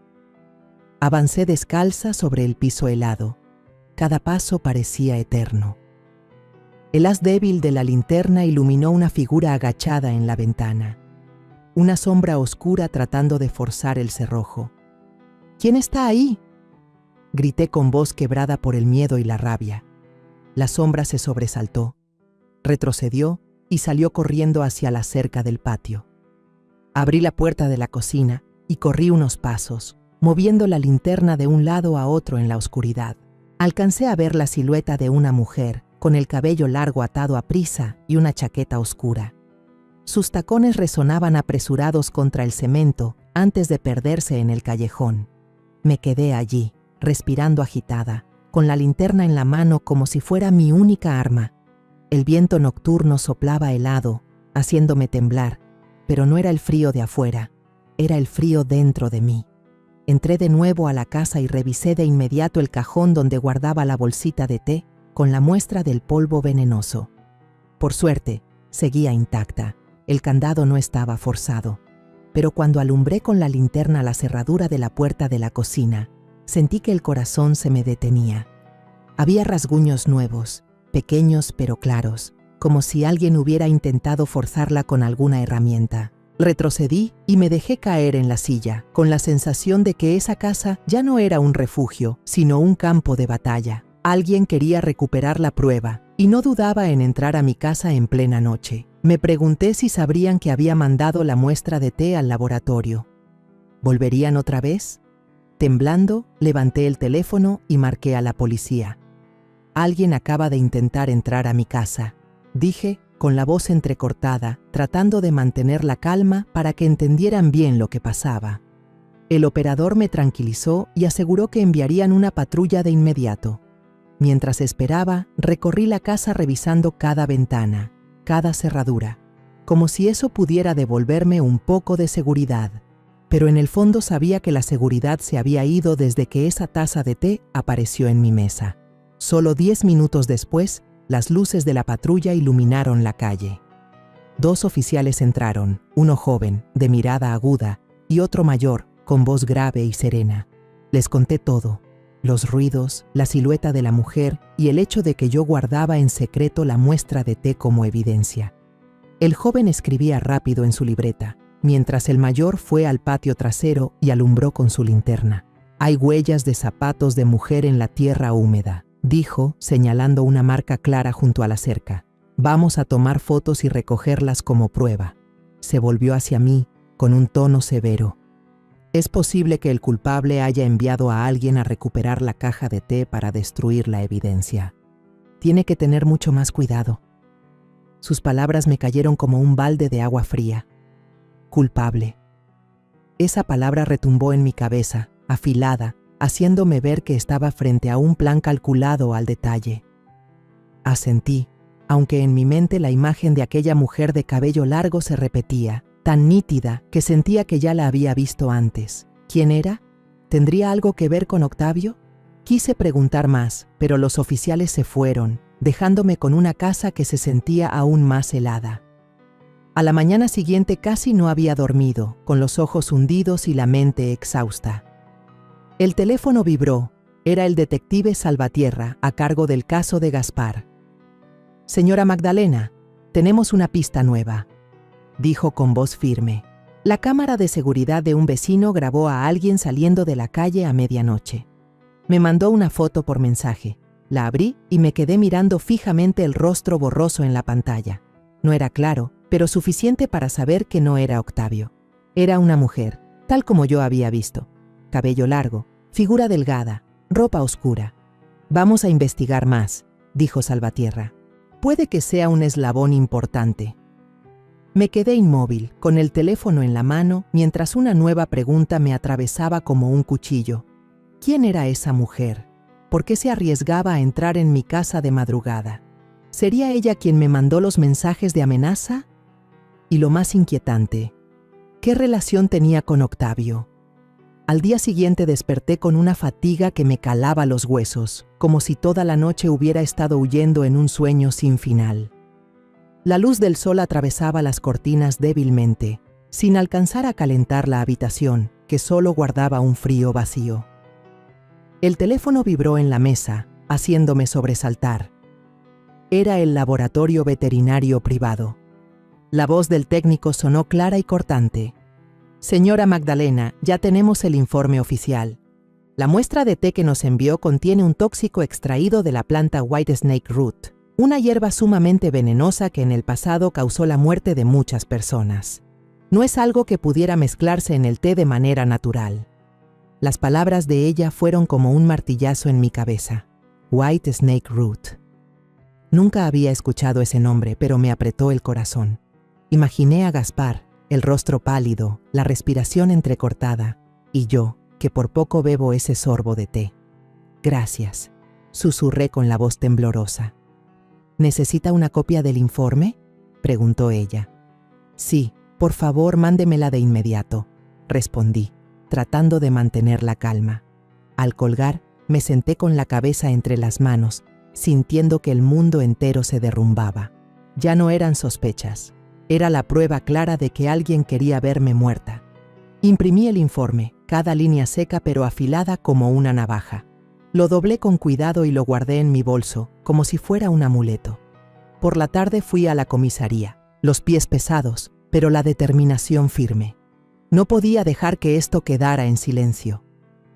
Avancé descalza sobre el piso helado. Cada paso parecía eterno. El haz débil de la linterna iluminó una figura agachada en la ventana. Una sombra oscura tratando de forzar el cerrojo. ¿Quién está ahí?, grité con voz quebrada por el miedo y la rabia. La sombra se sobresaltó, retrocedió y salió corriendo hacia la cerca del patio. Abrí la puerta de la cocina y corrí unos pasos, moviendo la linterna de un lado a otro en la oscuridad. Alcancé a ver la silueta de una mujer, con el cabello largo atado a prisa y una chaqueta oscura. Sus tacones resonaban apresurados contra el cemento antes de perderse en el callejón. Me quedé allí, respirando agitada, con la linterna en la mano como si fuera mi única arma. El viento nocturno soplaba helado, haciéndome temblar, pero no era el frío de afuera, era el frío dentro de mí. Entré de nuevo a la casa y revisé de inmediato el cajón donde guardaba la bolsita de té con la muestra del polvo venenoso. Por suerte, seguía intacta. El candado no estaba forzado. Pero cuando alumbré con la linterna la cerradura de la puerta de la cocina, sentí que el corazón se me detenía. Había rasguños nuevos, pequeños pero claros, como si alguien hubiera intentado forzarla con alguna herramienta. Retrocedí y me dejé caer en la silla, con la sensación de que esa casa ya no era un refugio, sino un campo de batalla. Alguien quería recuperar la prueba, y no dudaba en entrar a mi casa en plena noche. Me pregunté si sabrían que había mandado la muestra de té al laboratorio. ¿Volverían otra vez? Temblando, levanté el teléfono y marqué a la policía. Alguien acaba de intentar entrar a mi casa, dije, con la voz entrecortada, tratando de mantener la calma para que entendieran bien lo que pasaba. El operador me tranquilizó y aseguró que enviarían una patrulla de inmediato. Mientras esperaba, recorrí la casa revisando cada ventana, cada cerradura, como si eso pudiera devolverme un poco de seguridad. Pero en el fondo sabía que la seguridad se había ido desde que esa taza de té apareció en mi mesa. Solo 10 minutos después, las luces de la patrulla iluminaron la calle. 2 oficiales entraron, uno joven, de mirada aguda, y otro mayor, con voz grave y serena. Les conté todo, los ruidos, la silueta de la mujer y el hecho de que yo guardaba en secreto la muestra de té como evidencia. El joven escribía rápido en su libreta, mientras el mayor fue al patio trasero y alumbró con su linterna. «Hay huellas de zapatos de mujer en la tierra húmeda», dijo, señalando una marca clara junto a la cerca. «Vamos a tomar fotos y recogerlas como prueba». Se volvió hacia mí, con un tono severo. «Es posible que el culpable haya enviado a alguien a recuperar la caja de té para destruir la evidencia. Tiene que tener mucho más cuidado». Sus palabras me cayeron como un balde de agua fría. Culpable. Esa palabra retumbó en mi cabeza, afilada, haciéndome ver que estaba frente a un plan calculado al detalle. Asentí, aunque en mi mente la imagen de aquella mujer de cabello largo se repetía, tan nítida que sentía que ya la había visto antes. ¿Quién era? ¿Tendría algo que ver con Octavio? Quise preguntar más, pero los oficiales se fueron, dejándome con una casa que se sentía aún más helada. A la mañana siguiente casi no había dormido, con los ojos hundidos y la mente exhausta. El teléfono vibró. Era el detective Salvatierra, a cargo del caso de Gaspar. «Señora Magdalena, tenemos una pista nueva», dijo con voz firme. La cámara de seguridad de un vecino grabó a alguien saliendo de la calle a medianoche. Me mandó una foto por mensaje. La abrí y me quedé mirando fijamente el rostro borroso en la pantalla. No era claro, pero suficiente para saber que no era Octavio. Era una mujer, tal como yo había visto. Cabello largo, figura delgada, ropa oscura. «Vamos a investigar más», dijo Salvatierra. «Puede que sea un eslabón importante». Me quedé inmóvil, con el teléfono en la mano, mientras una nueva pregunta me atravesaba como un cuchillo. ¿Quién era esa mujer? ¿Por qué se arriesgaba a entrar en mi casa de madrugada? ¿Sería ella quien me mandó los mensajes de amenaza? Y lo más inquietante, ¿qué relación tenía con Octavio? Al día siguiente desperté con una fatiga que me calaba los huesos, como si toda la noche hubiera estado huyendo en un sueño sin final. La luz del sol atravesaba las cortinas débilmente, sin alcanzar a calentar la habitación, que solo guardaba un frío vacío. El teléfono vibró en la mesa, haciéndome sobresaltar. Era el laboratorio veterinario privado. La voz del técnico sonó clara y cortante. «Señora Magdalena, ya tenemos el informe oficial. La muestra de té que nos envió contiene un tóxico extraído de la planta White Snake Root, una hierba sumamente venenosa que en el pasado causó la muerte de muchas personas. No es algo que pudiera mezclarse en el té de manera natural». Las palabras de ella fueron como un martillazo en mi cabeza. White Snake Root. Nunca había escuchado ese nombre, pero me apretó el corazón. Imaginé a Gaspar, el rostro pálido, la respiración entrecortada, y yo, que por poco bebo ese sorbo de té. «Gracias», susurré con la voz temblorosa. «¿Necesita una copia del informe?», preguntó ella. «Sí, por favor, mándemela de inmediato», respondí, tratando de mantener la calma. Al colgar, me senté con la cabeza entre las manos, sintiendo que el mundo entero se derrumbaba. Ya no eran sospechas. Era la prueba clara de que alguien quería verme muerta. Imprimí el informe, cada línea seca pero afilada como una navaja. Lo doblé con cuidado y lo guardé en mi bolso, como si fuera un amuleto. Por la tarde fui a la comisaría, los pies pesados, pero la determinación firme. No podía dejar que esto quedara en silencio.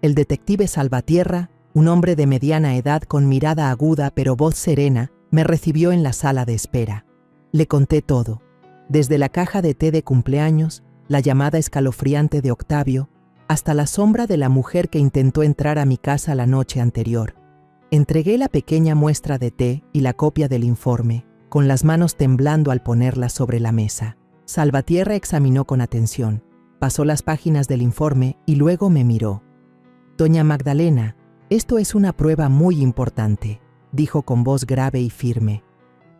El detective Salvatierra, un hombre de mediana edad con mirada aguda pero voz serena, me recibió en la sala de espera. Le conté todo, desde la caja de té de cumpleaños, la llamada escalofriante de Octavio, hasta la sombra de la mujer que intentó entrar a mi casa la noche anterior. Entregué la pequeña muestra de té y la copia del informe, con las manos temblando al ponerlas sobre la mesa. Salvatierra examinó con atención, pasó las páginas del informe y luego me miró. «Doña Magdalena, esto es una prueba muy importante», dijo con voz grave y firme.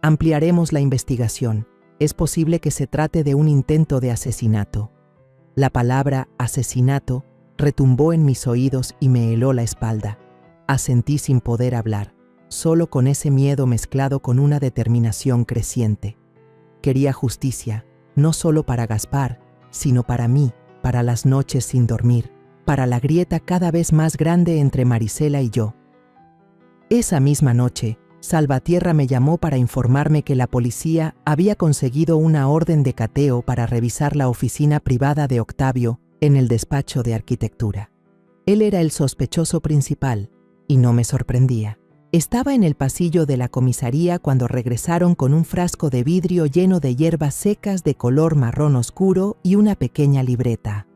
«Ampliaremos la investigación. Es posible que se trate de un intento de asesinato». La palabra asesinato retumbó en mis oídos y me heló la espalda. Asentí sin poder hablar, solo con ese miedo mezclado con una determinación creciente. Quería justicia, no solo para Gaspar, sino para mí, para las noches sin dormir, para la grieta cada vez más grande entre Marisela y yo. Esa misma noche, Salvatierra me llamó para informarme que la policía había conseguido una orden de cateo para revisar la oficina privada de Octavio en el despacho de arquitectura. Él era el sospechoso principal, y no me sorprendía. Estaba en el pasillo de la comisaría cuando regresaron con un frasco de vidrio lleno de hierbas secas de color marrón oscuro y una pequeña libreta.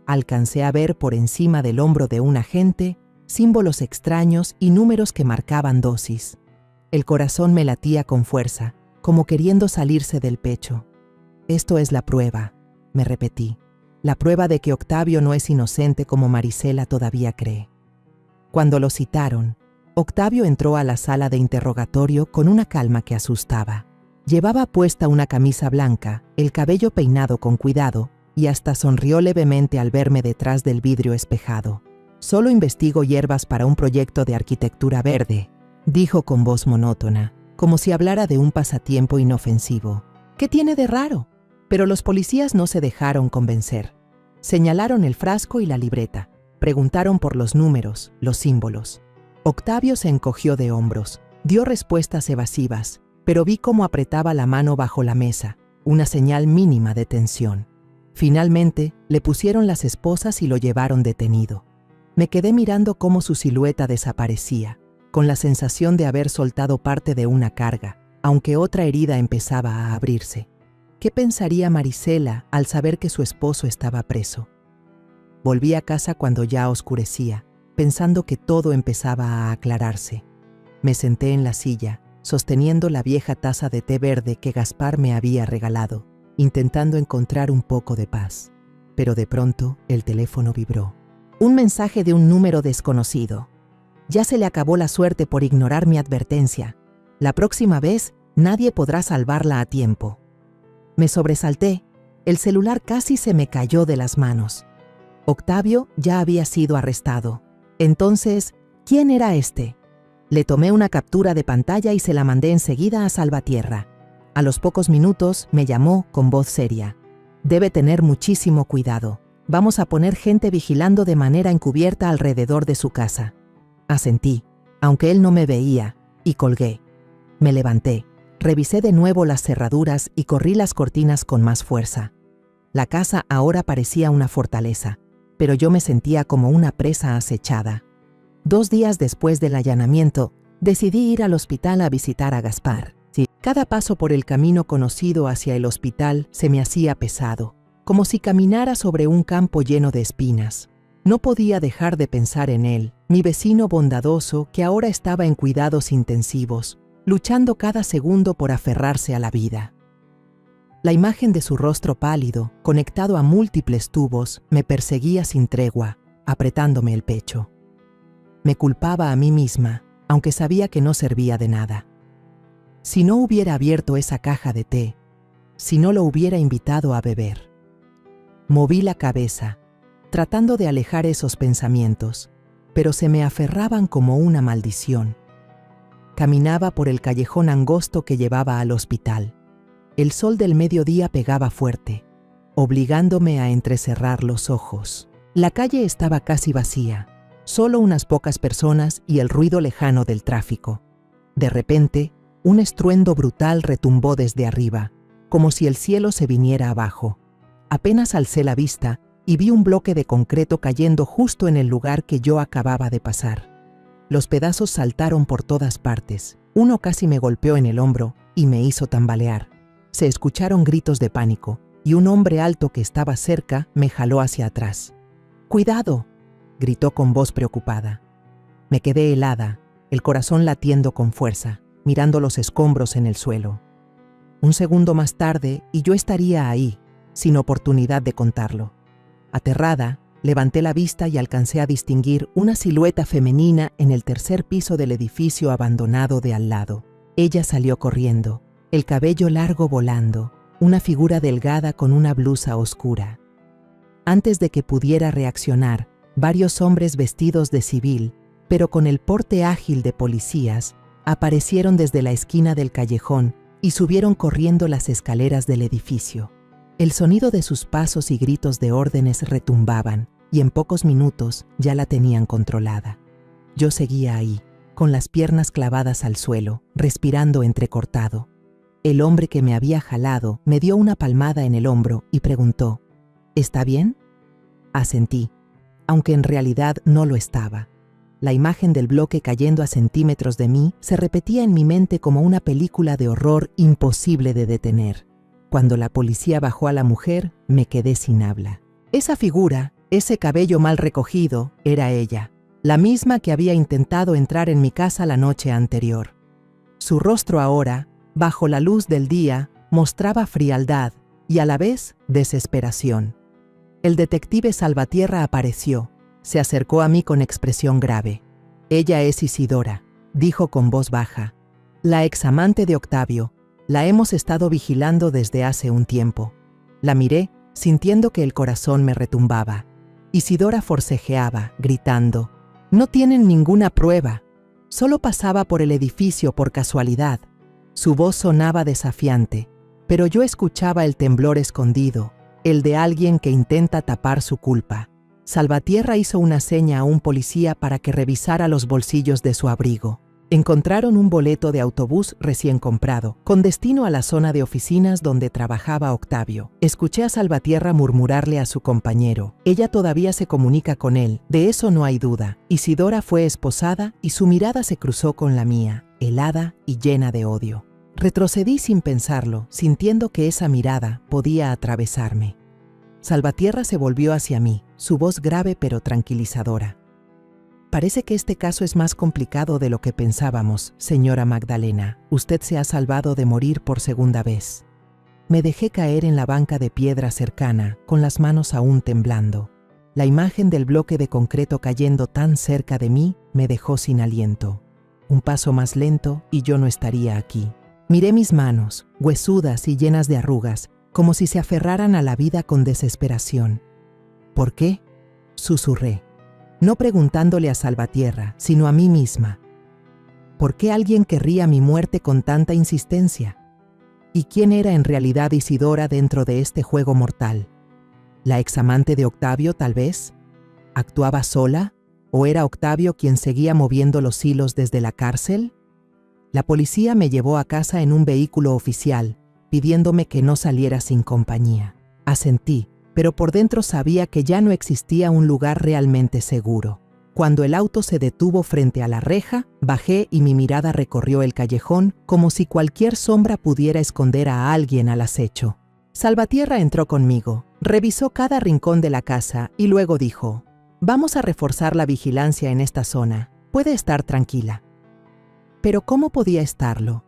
Alcancé a ver por encima del hombro de un agente símbolos extraños y números que marcaban dosis. El corazón me latía con fuerza, como queriendo salirse del pecho. «Esto es la prueba», me repetí, «la prueba de que Octavio no es inocente como Marisela todavía cree». Cuando lo citaron, Octavio entró a la sala de interrogatorio con una calma que asustaba. Llevaba puesta una camisa blanca, el cabello peinado con cuidado, y hasta sonrió levemente al verme detrás del vidrio espejado. «Solo investigo hierbas para un proyecto de arquitectura verde», dijo con voz monótona, como si hablara de un pasatiempo inofensivo. «¿Qué tiene de raro?». Pero los policías no se dejaron convencer. Señalaron el frasco y la libreta. Preguntaron por los números, los símbolos. Octavio se encogió de hombros, dio respuestas evasivas, pero vi cómo apretaba la mano bajo la mesa, una señal mínima de tensión. Finalmente, le pusieron las esposas y lo llevaron detenido. Me quedé mirando cómo su silueta desaparecía, con la sensación de haber soltado parte de una carga, aunque otra herida empezaba a abrirse. ¿Qué pensaría Marisela al saber que su esposo estaba preso? Volví a casa cuando ya oscurecía, pensando que todo empezaba a aclararse. Me senté en la silla, sosteniendo la vieja taza de té verde que Gaspar me había regalado, intentando encontrar un poco de paz. Pero de pronto el teléfono vibró. Un mensaje de un número desconocido. Ya se le acabó la suerte por ignorar mi advertencia. La próxima vez, nadie podrá salvarla a tiempo. Me sobresalté. El celular casi se me cayó de las manos. Octavio ya había sido arrestado. Entonces, ¿quién era este? Le tomé una captura de pantalla y se la mandé enseguida a Salvatierra. A los pocos minutos me llamó con voz seria. «Debe tener muchísimo cuidado. Vamos a poner gente vigilando de manera encubierta alrededor de su casa». Asentí, aunque él no me veía, y colgué. Me levanté, revisé de nuevo las cerraduras y corrí las cortinas con más fuerza. La casa ahora parecía una fortaleza, pero yo me sentía como una presa acechada. 2 días después del allanamiento, decidí ir al hospital a visitar a Gaspar. Sí, cada paso por el camino conocido hacia el hospital se me hacía pesado, como si caminara sobre un campo lleno de espinas. No podía dejar de pensar en él, mi vecino bondadoso que ahora estaba en cuidados intensivos, luchando cada segundo por aferrarse a la vida. La imagen de su rostro pálido, conectado a múltiples tubos, me perseguía sin tregua, apretándome el pecho. Me culpaba a mí misma, aunque sabía que no servía de nada. Si no hubiera abierto esa caja de té, si no lo hubiera invitado a beber. Moví la cabeza, tratando de alejar esos pensamientos, pero se me aferraban como una maldición. Caminaba por el callejón angosto que llevaba al hospital. El sol del mediodía pegaba fuerte, obligándome a entrecerrar los ojos. La calle estaba casi vacía, solo unas pocas personas y el ruido lejano del tráfico. De repente, un estruendo brutal retumbó desde arriba, como si el cielo se viniera abajo. Apenas alcé la vista y vi un bloque de concreto cayendo justo en el lugar que yo acababa de pasar. Los pedazos saltaron por todas partes. Uno casi me golpeó en el hombro y me hizo tambalear. Se escucharon gritos de pánico y un hombre alto que estaba cerca me jaló hacia atrás. ¡Cuidado!, gritó con voz preocupada. Me quedé helada, el corazón latiendo con fuerza, mirando los escombros en el suelo. Un segundo más tarde y yo estaría ahí, sin oportunidad de contarlo. Aterrada, levanté la vista y alcancé a distinguir una silueta femenina en el tercer piso del edificio abandonado de al lado. Ella salió corriendo, el cabello largo volando, una figura delgada con una blusa oscura. Antes de que pudiera reaccionar, varios hombres vestidos de civil, pero con el porte ágil de policías, aparecieron desde la esquina del callejón y subieron corriendo las escaleras del edificio. El sonido de sus pasos y gritos de órdenes retumbaban, y en pocos minutos ya la tenían controlada. Yo seguía ahí, con las piernas clavadas al suelo, respirando entrecortado. El hombre que me había jalado me dio una palmada en el hombro y preguntó: ¿Está bien? Asentí, aunque en realidad no lo estaba. La imagen del bloque cayendo a centímetros de mí se repetía en mi mente como una película de horror imposible de detener. Cuando la policía bajó a la mujer, me quedé sin habla. Esa figura, ese cabello mal recogido, era ella, la misma que había intentado entrar en mi casa la noche anterior. Su rostro ahora, bajo la luz del día, mostraba frialdad y a la vez desesperación. El detective Salvatierra apareció. Se acercó a mí con expresión grave. «Ella es Isidora», dijo con voz baja. «La examante de Octavio. La hemos estado vigilando desde hace un tiempo». La miré, sintiendo que el corazón me retumbaba. Isidora forcejeaba, gritando: «No tienen ninguna prueba. Solo pasaba por el edificio por casualidad». Su voz sonaba desafiante, pero yo escuchaba el temblor escondido, el de alguien que intenta tapar su culpa. Salvatierra hizo una seña a un policía para que revisara los bolsillos de su abrigo. Encontraron un boleto de autobús recién comprado, con destino a la zona de oficinas donde trabajaba Octavio. Escuché a Salvatierra murmurarle a su compañero: «Ella todavía se comunica con él, de eso no hay duda». Isidora fue esposada y su mirada se cruzó con la mía, helada y llena de odio. Retrocedí sin pensarlo, sintiendo que esa mirada podía atravesarme. Salvatierra se volvió hacia mí, su voz grave pero tranquilizadora. «Parece que este caso es más complicado de lo que pensábamos, señora Magdalena. Usted se ha salvado de morir por segunda vez». Me dejé caer en la banca de piedra cercana, con las manos aún temblando. La imagen del bloque de concreto cayendo tan cerca de mí me dejó sin aliento. Un paso más lento y yo no estaría aquí. Miré mis manos, huesudas y llenas de arrugas, como si se aferraran a la vida con desesperación. «¿Por qué?», susurré, no preguntándole a Salvatierra, sino a mí misma. ¿Por qué alguien querría mi muerte con tanta insistencia? ¿Y quién era en realidad Isidora dentro de este juego mortal? ¿La examante de Octavio, tal vez? ¿Actuaba sola? ¿O era Octavio quien seguía moviendo los hilos desde la cárcel? La policía me llevó a casa en un vehículo oficial, pidiéndome que no saliera sin compañía. Asentí, pero por dentro sabía que ya no existía un lugar realmente seguro. Cuando el auto se detuvo frente a la reja, bajé y mi mirada recorrió el callejón como si cualquier sombra pudiera esconder a alguien al acecho. Salvatierra entró conmigo, revisó cada rincón de la casa y luego dijo: «Vamos a reforzar la vigilancia en esta zona. Puede estar tranquila». Pero ¿cómo podía estarlo?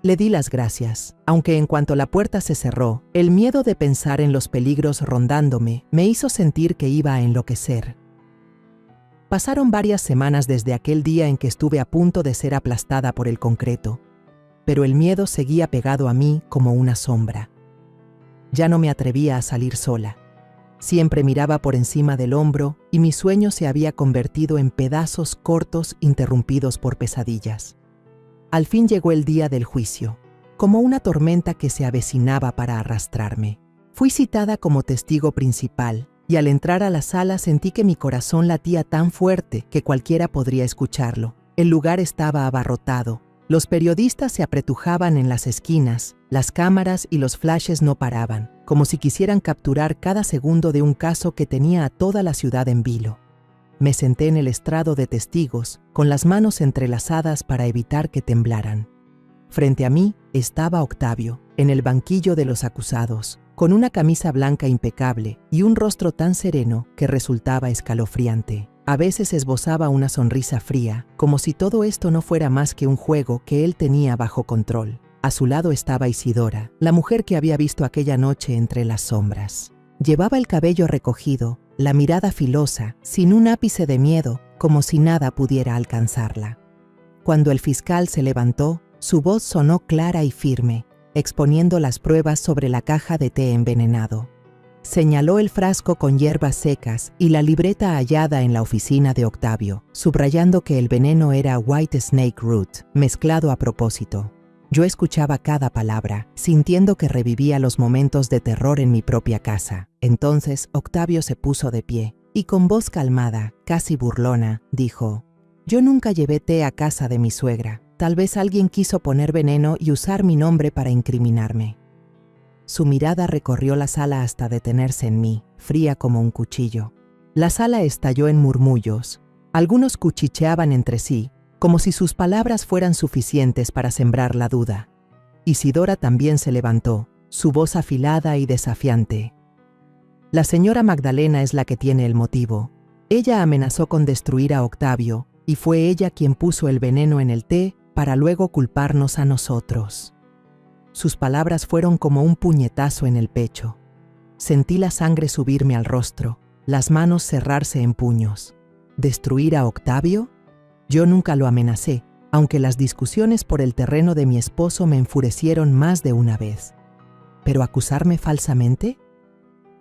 Le di las gracias, aunque en cuanto la puerta se cerró, el miedo de pensar en los peligros rondándome me hizo sentir que iba a enloquecer. Pasaron varias semanas desde aquel día en que estuve a punto de ser aplastada por el concreto, pero el miedo seguía pegado a mí como una sombra. Ya no me atrevía a salir sola. Siempre miraba por encima del hombro y mi sueño se había convertido en pedazos cortos interrumpidos por pesadillas. Al fin llegó el día del juicio. como una tormenta que se avecinaba para arrastrarme. Fui citada como testigo principal, y al entrar a la sala sentí que mi corazón latía tan fuerte que cualquiera podría escucharlo. El lugar estaba abarrotado. Los periodistas se apretujaban en las esquinas, las cámaras y los flashes no paraban, como si quisieran capturar cada segundo de un caso que tenía a toda la ciudad en vilo. Me senté en el estrado de testigos, con las manos entrelazadas para evitar que temblaran. Frente a mí estaba Octavio, en el banquillo de los acusados, con una camisa blanca impecable y un rostro tan sereno que resultaba escalofriante. A veces esbozaba una sonrisa fría, como si todo esto no fuera más que un juego que él tenía bajo control. A su lado estaba Isidora, la mujer que había visto aquella noche entre las sombras. Llevaba el cabello recogido, la mirada filosa, sin un ápice de miedo, como si nada pudiera alcanzarla. Cuando el fiscal se levantó, su voz sonó clara y firme, exponiendo las pruebas sobre la caja de té envenenado. Señaló el frasco con hierbas secas y la libreta hallada en la oficina de Octavio, subrayando que el veneno era White Snake Root, mezclado a propósito. Yo escuchaba cada palabra, sintiendo que revivía los momentos de terror en mi propia casa. Entonces Octavio se puso de pie y con voz calmada, casi burlona, dijo: «Yo nunca llevé té a casa de mi suegra. Tal vez alguien quiso poner veneno y usar mi nombre para incriminarme». Su mirada recorrió la sala hasta detenerse en mí, fría como un cuchillo. La sala estalló en murmullos. Algunos cuchicheaban entre sí, como si sus palabras fueran suficientes para sembrar la duda. Isidora también se levantó, su voz afilada y desafiante. «La señora Magdalena es la que tiene el motivo. Ella amenazó con destruir a Octavio, y fue ella quien puso el veneno en el té para luego culparnos a nosotros». Sus palabras fueron como un puñetazo en el pecho. Sentí la sangre subirme al rostro, las manos cerrarse en puños. ¿Destruir a Octavio? Yo nunca lo amenacé, aunque las discusiones por el terreno de mi esposo me enfurecieron más de una vez. ¿Pero acusarme falsamente?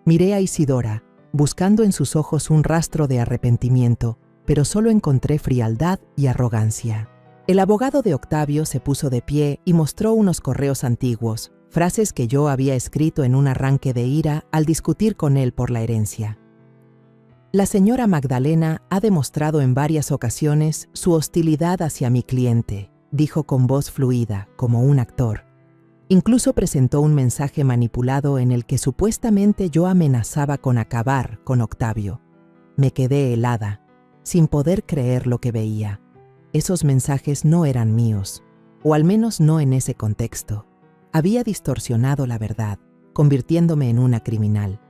Miré a Isidora, buscando en sus ojos un rastro de arrepentimiento, pero solo encontré frialdad y arrogancia. El abogado de Octavio se puso de pie y mostró unos correos antiguos, frases que yo había escrito en un arranque de ira al discutir con él por la herencia. «La señora Magdalena ha demostrado en varias ocasiones su hostilidad hacia mi cliente», dijo con voz fluida, como un actor. Incluso presentó un mensaje manipulado en el que supuestamente yo amenazaba con acabar con Octavio. Me quedé helada, sin poder creer lo que veía. Esos mensajes no eran míos, o al menos no en ese contexto. Había distorsionado la verdad, convirtiéndome en una criminal.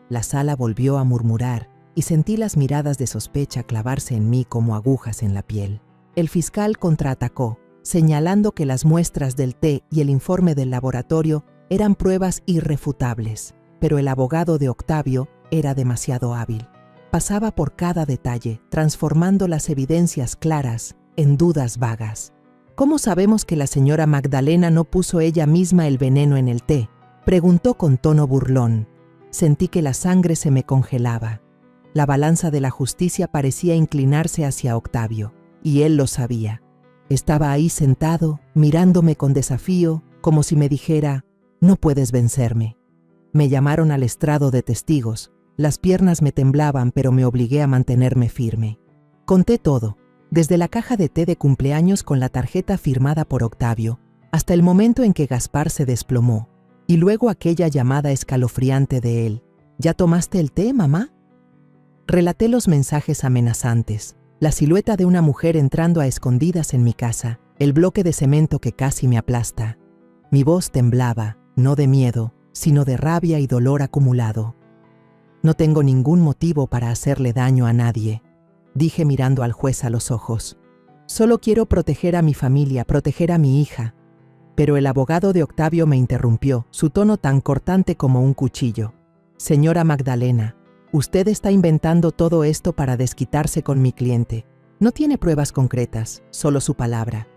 La sala volvió a murmurar y sentí las miradas de sospecha clavarse en mí como agujas en la piel. El fiscal contraatacó, señalando que las muestras del té y el informe del laboratorio eran pruebas irrefutables, pero el abogado de Octavio era demasiado hábil. Pasaba por cada detalle, transformando las evidencias claras en dudas vagas. «¿Cómo sabemos que la señora Magdalena no puso ella misma el veneno en el té?», preguntó con tono burlón. Sentí que la sangre se me congelaba. La balanza de la justicia parecía inclinarse hacia Octavio, y él lo sabía. Estaba ahí sentado, mirándome con desafío, como si me dijera: «No puedes vencerme». Me llamaron al estrado de testigos. Las piernas me temblaban, pero me obligué a mantenerme firme. Conté todo, desde la caja de té de cumpleaños con la tarjeta firmada por Octavio, hasta el momento en que Gaspar se desplomó, y luego aquella llamada escalofriante de él: «¿Ya tomaste el té, mamá?». Relaté los mensajes amenazantes, la silueta de una mujer entrando a escondidas en mi casa, el bloque de cemento que casi me aplasta. Mi voz temblaba, no de miedo, sino de rabia y dolor acumulado. «No tengo ningún motivo para hacerle daño a nadie», dije mirando al juez a los ojos. «Solo quiero proteger a mi familia, proteger a mi hija». Pero el abogado de Octavio me interrumpió, su tono tan cortante como un cuchillo. «Señora Magdalena, usted está inventando todo esto para desquitarse con mi cliente. No tiene pruebas concretas, solo su palabra».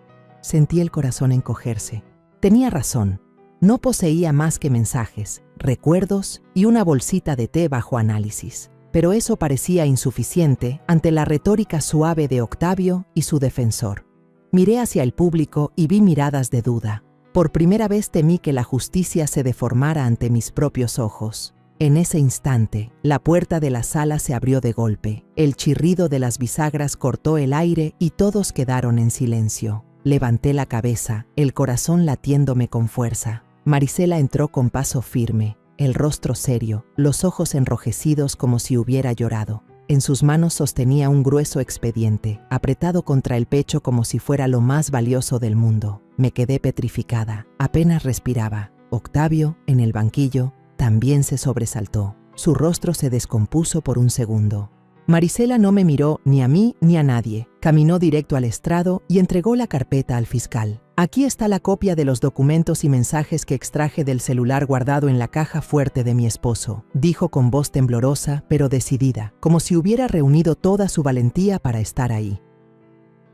Sentí el corazón encogerse. Tenía razón. No poseía más que mensajes, recuerdos y una bolsita de té bajo análisis. Pero eso parecía insuficiente ante la retórica suave de Octavio y su defensor. Miré hacia el público y vi miradas de duda. Por primera vez temí que la justicia se deformara ante mis propios ojos. En ese instante, la puerta de la sala se abrió de golpe. El chirrido de las bisagras cortó el aire y todos quedaron en silencio. Levanté la cabeza, el corazón latiéndome con fuerza. Marisela entró con paso firme, el rostro serio, los ojos enrojecidos como si hubiera llorado. En sus manos sostenía un grueso expediente, apretado contra el pecho como si fuera lo más valioso del mundo. Me quedé petrificada, apenas respiraba. Octavio, en el banquillo, también se sobresaltó. Su rostro se descompuso por un segundo. Marisela no me miró ni a mí ni a nadie. Caminó directo al estrado y entregó la carpeta al fiscal. Aquí está la copia de los documentos y mensajes que extraje del celular guardado en la caja fuerte de mi esposo, dijo con voz temblorosa pero decidida, como si hubiera reunido toda su valentía para estar ahí.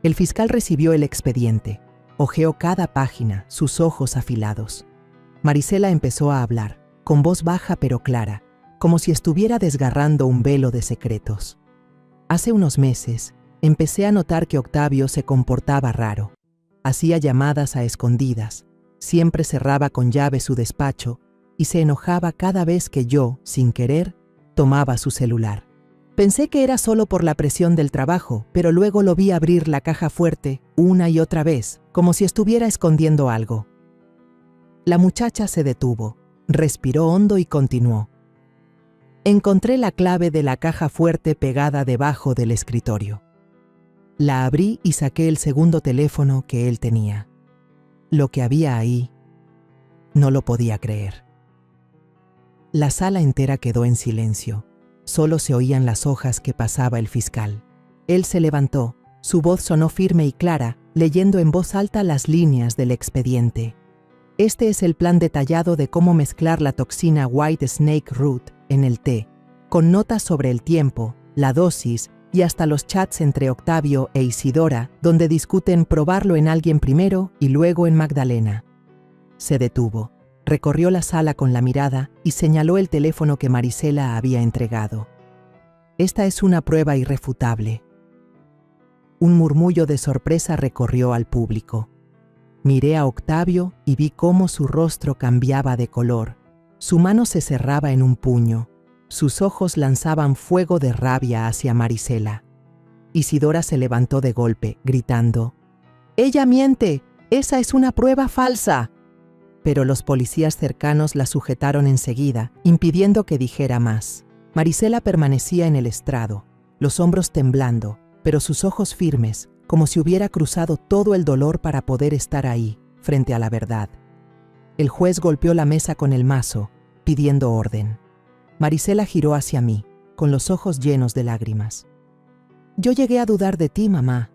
El fiscal recibió el expediente. Hojeó cada página, sus ojos afilados. Marisela empezó a hablar, con voz baja pero clara, como si estuviera desgarrando un velo de secretos. Hace unos meses, empecé a notar que Octavio se comportaba raro. Hacía llamadas a escondidas, siempre cerraba con llave su despacho y se enojaba cada vez que yo, sin querer, tomaba su celular. Pensé que era solo por la presión del trabajo, pero luego lo vi abrir la caja fuerte una y otra vez, como si estuviera escondiendo algo. La muchacha se detuvo, respiró hondo y continuó. Encontré la clave de la caja fuerte pegada debajo del escritorio. La abrí y saqué el segundo teléfono que él tenía. Lo que había ahí, no lo podía creer. La sala entera quedó en silencio. Solo se oían las hojas que pasaba el fiscal. Él se levantó, su voz sonó firme y clara, leyendo en voz alta las líneas del expediente. Este es el plan detallado de cómo mezclar la toxina White Snake Root en el té, con notas sobre el tiempo, la dosis y hasta los chats entre Octavio e Isidora, donde discuten probarlo en alguien primero y luego en Magdalena. Se detuvo, recorrió la sala con la mirada y señaló el teléfono que Marisela había entregado. Esta es una prueba irrefutable. Un murmullo de sorpresa recorrió al público. Miré a Octavio y vi cómo su rostro cambiaba de color. Su mano se cerraba en un puño. Sus ojos lanzaban fuego de rabia hacia Marisela. Isidora se levantó de golpe, gritando: «¡Ella miente! ¡Esa es una prueba falsa!». Pero los policías cercanos la sujetaron enseguida, impidiendo que dijera más. Marisela permanecía en el estrado, los hombros temblando, pero sus ojos firmes, como si hubiera cruzado todo el dolor para poder estar ahí, frente a la verdad. El juez golpeó la mesa con el mazo, pidiendo orden. Marisela giró hacia mí, con los ojos llenos de lágrimas. «Yo llegué a dudar de ti, mamá»,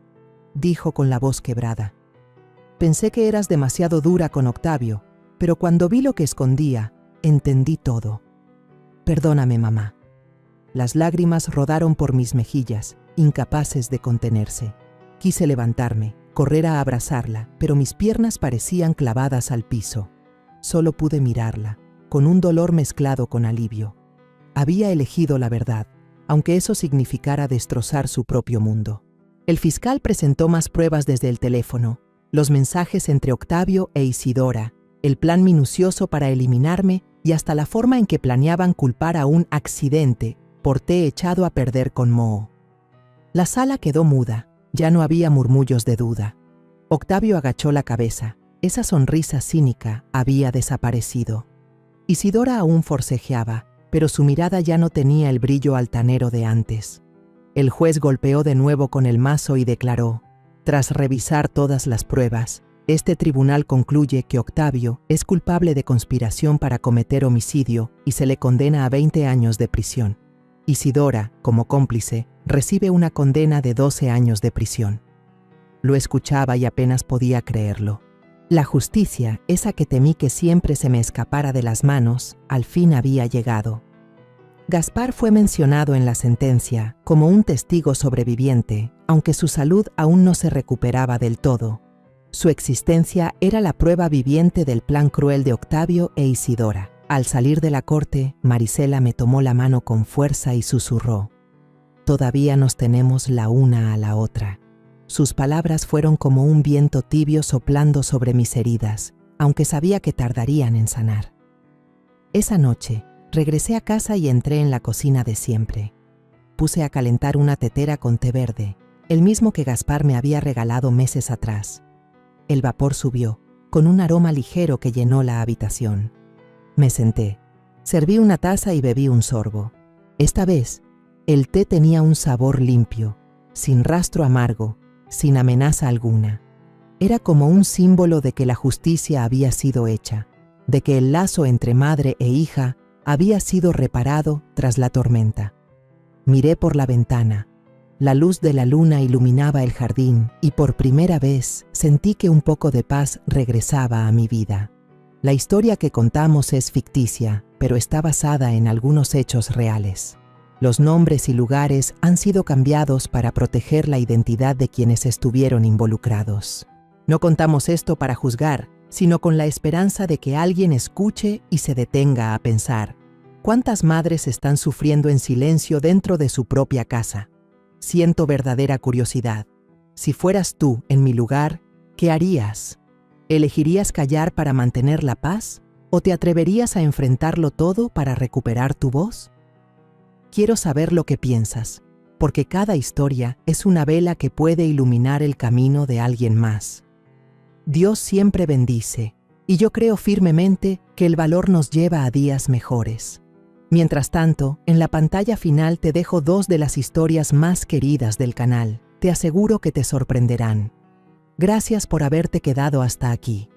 dijo con la voz quebrada. «Pensé que eras demasiado dura con Octavio, pero cuando vi lo que escondía, entendí todo. Perdóname, mamá». Las lágrimas rodaron por mis mejillas, incapaces de contenerse. Quise levantarme, correr a abrazarla, pero mis piernas parecían clavadas al piso. Solo pude mirarla, con un dolor mezclado con alivio. Había elegido la verdad, aunque eso significara destrozar su propio mundo. El fiscal presentó más pruebas desde el teléfono, los mensajes entre Octavio e Isidora, el plan minucioso para eliminarme y hasta la forma en que planeaban culpar a un accidente por té echado a perder con moho. La sala quedó muda, ya no había murmullos de duda. Octavio agachó la cabeza, esa sonrisa cínica había desaparecido. Isidora aún forcejeaba, pero su mirada ya no tenía el brillo altanero de antes. El juez golpeó de nuevo con el mazo y declaró: «Tras revisar todas las pruebas, este tribunal concluye que Octavio es culpable de conspiración para cometer homicidio y se le condena a 20 años de prisión. Isidora, como cómplice, recibe una condena de 12 años de prisión». Lo escuchaba y apenas podía creerlo. La justicia, esa que temí que siempre se me escapara de las manos, al fin había llegado. Gaspar fue mencionado en la sentencia como un testigo sobreviviente, aunque su salud aún no se recuperaba del todo. Su existencia era la prueba viviente del plan cruel de Octavio e Isidora. Al salir de la corte, Marisela me tomó la mano con fuerza y susurró: «Todavía nos tenemos la una a la otra». Sus palabras fueron como un viento tibio soplando sobre mis heridas, aunque sabía que tardarían en sanar. Esa noche, regresé a casa y entré en la cocina de siempre. Puse a calentar una tetera con té verde, el mismo que Gaspar me había regalado meses atrás. El vapor subió, con un aroma ligero que llenó la habitación. Me senté, serví una taza y bebí un sorbo. Esta vez, el té tenía un sabor limpio, sin rastro amargo, sin amenaza alguna. Era como un símbolo de que la justicia había sido hecha, de que el lazo entre madre e hija había sido reparado tras la tormenta. Miré por la ventana. La luz de la luna iluminaba el jardín y por primera vez sentí que un poco de paz regresaba a mi vida. La historia que contamos es ficticia, pero está basada en algunos hechos reales. Los nombres y lugares han sido cambiados para proteger la identidad de quienes estuvieron involucrados. No contamos esto para juzgar, sino con la esperanza de que alguien escuche y se detenga a pensar. ¿Cuántas madres están sufriendo en silencio dentro de su propia casa? Siento verdadera curiosidad. Si fueras tú en mi lugar, ¿qué harías? ¿Elegirías callar para mantener la paz? ¿O te atreverías a enfrentarlo todo para recuperar tu voz? Quiero saber lo que piensas, porque cada historia es una vela que puede iluminar el camino de alguien más. Dios siempre bendice, y yo creo firmemente que el valor nos lleva a días mejores. Mientras tanto, en la pantalla final te dejo 2 de las historias más queridas del canal. Te aseguro que te sorprenderán. Gracias por haberte quedado hasta aquí.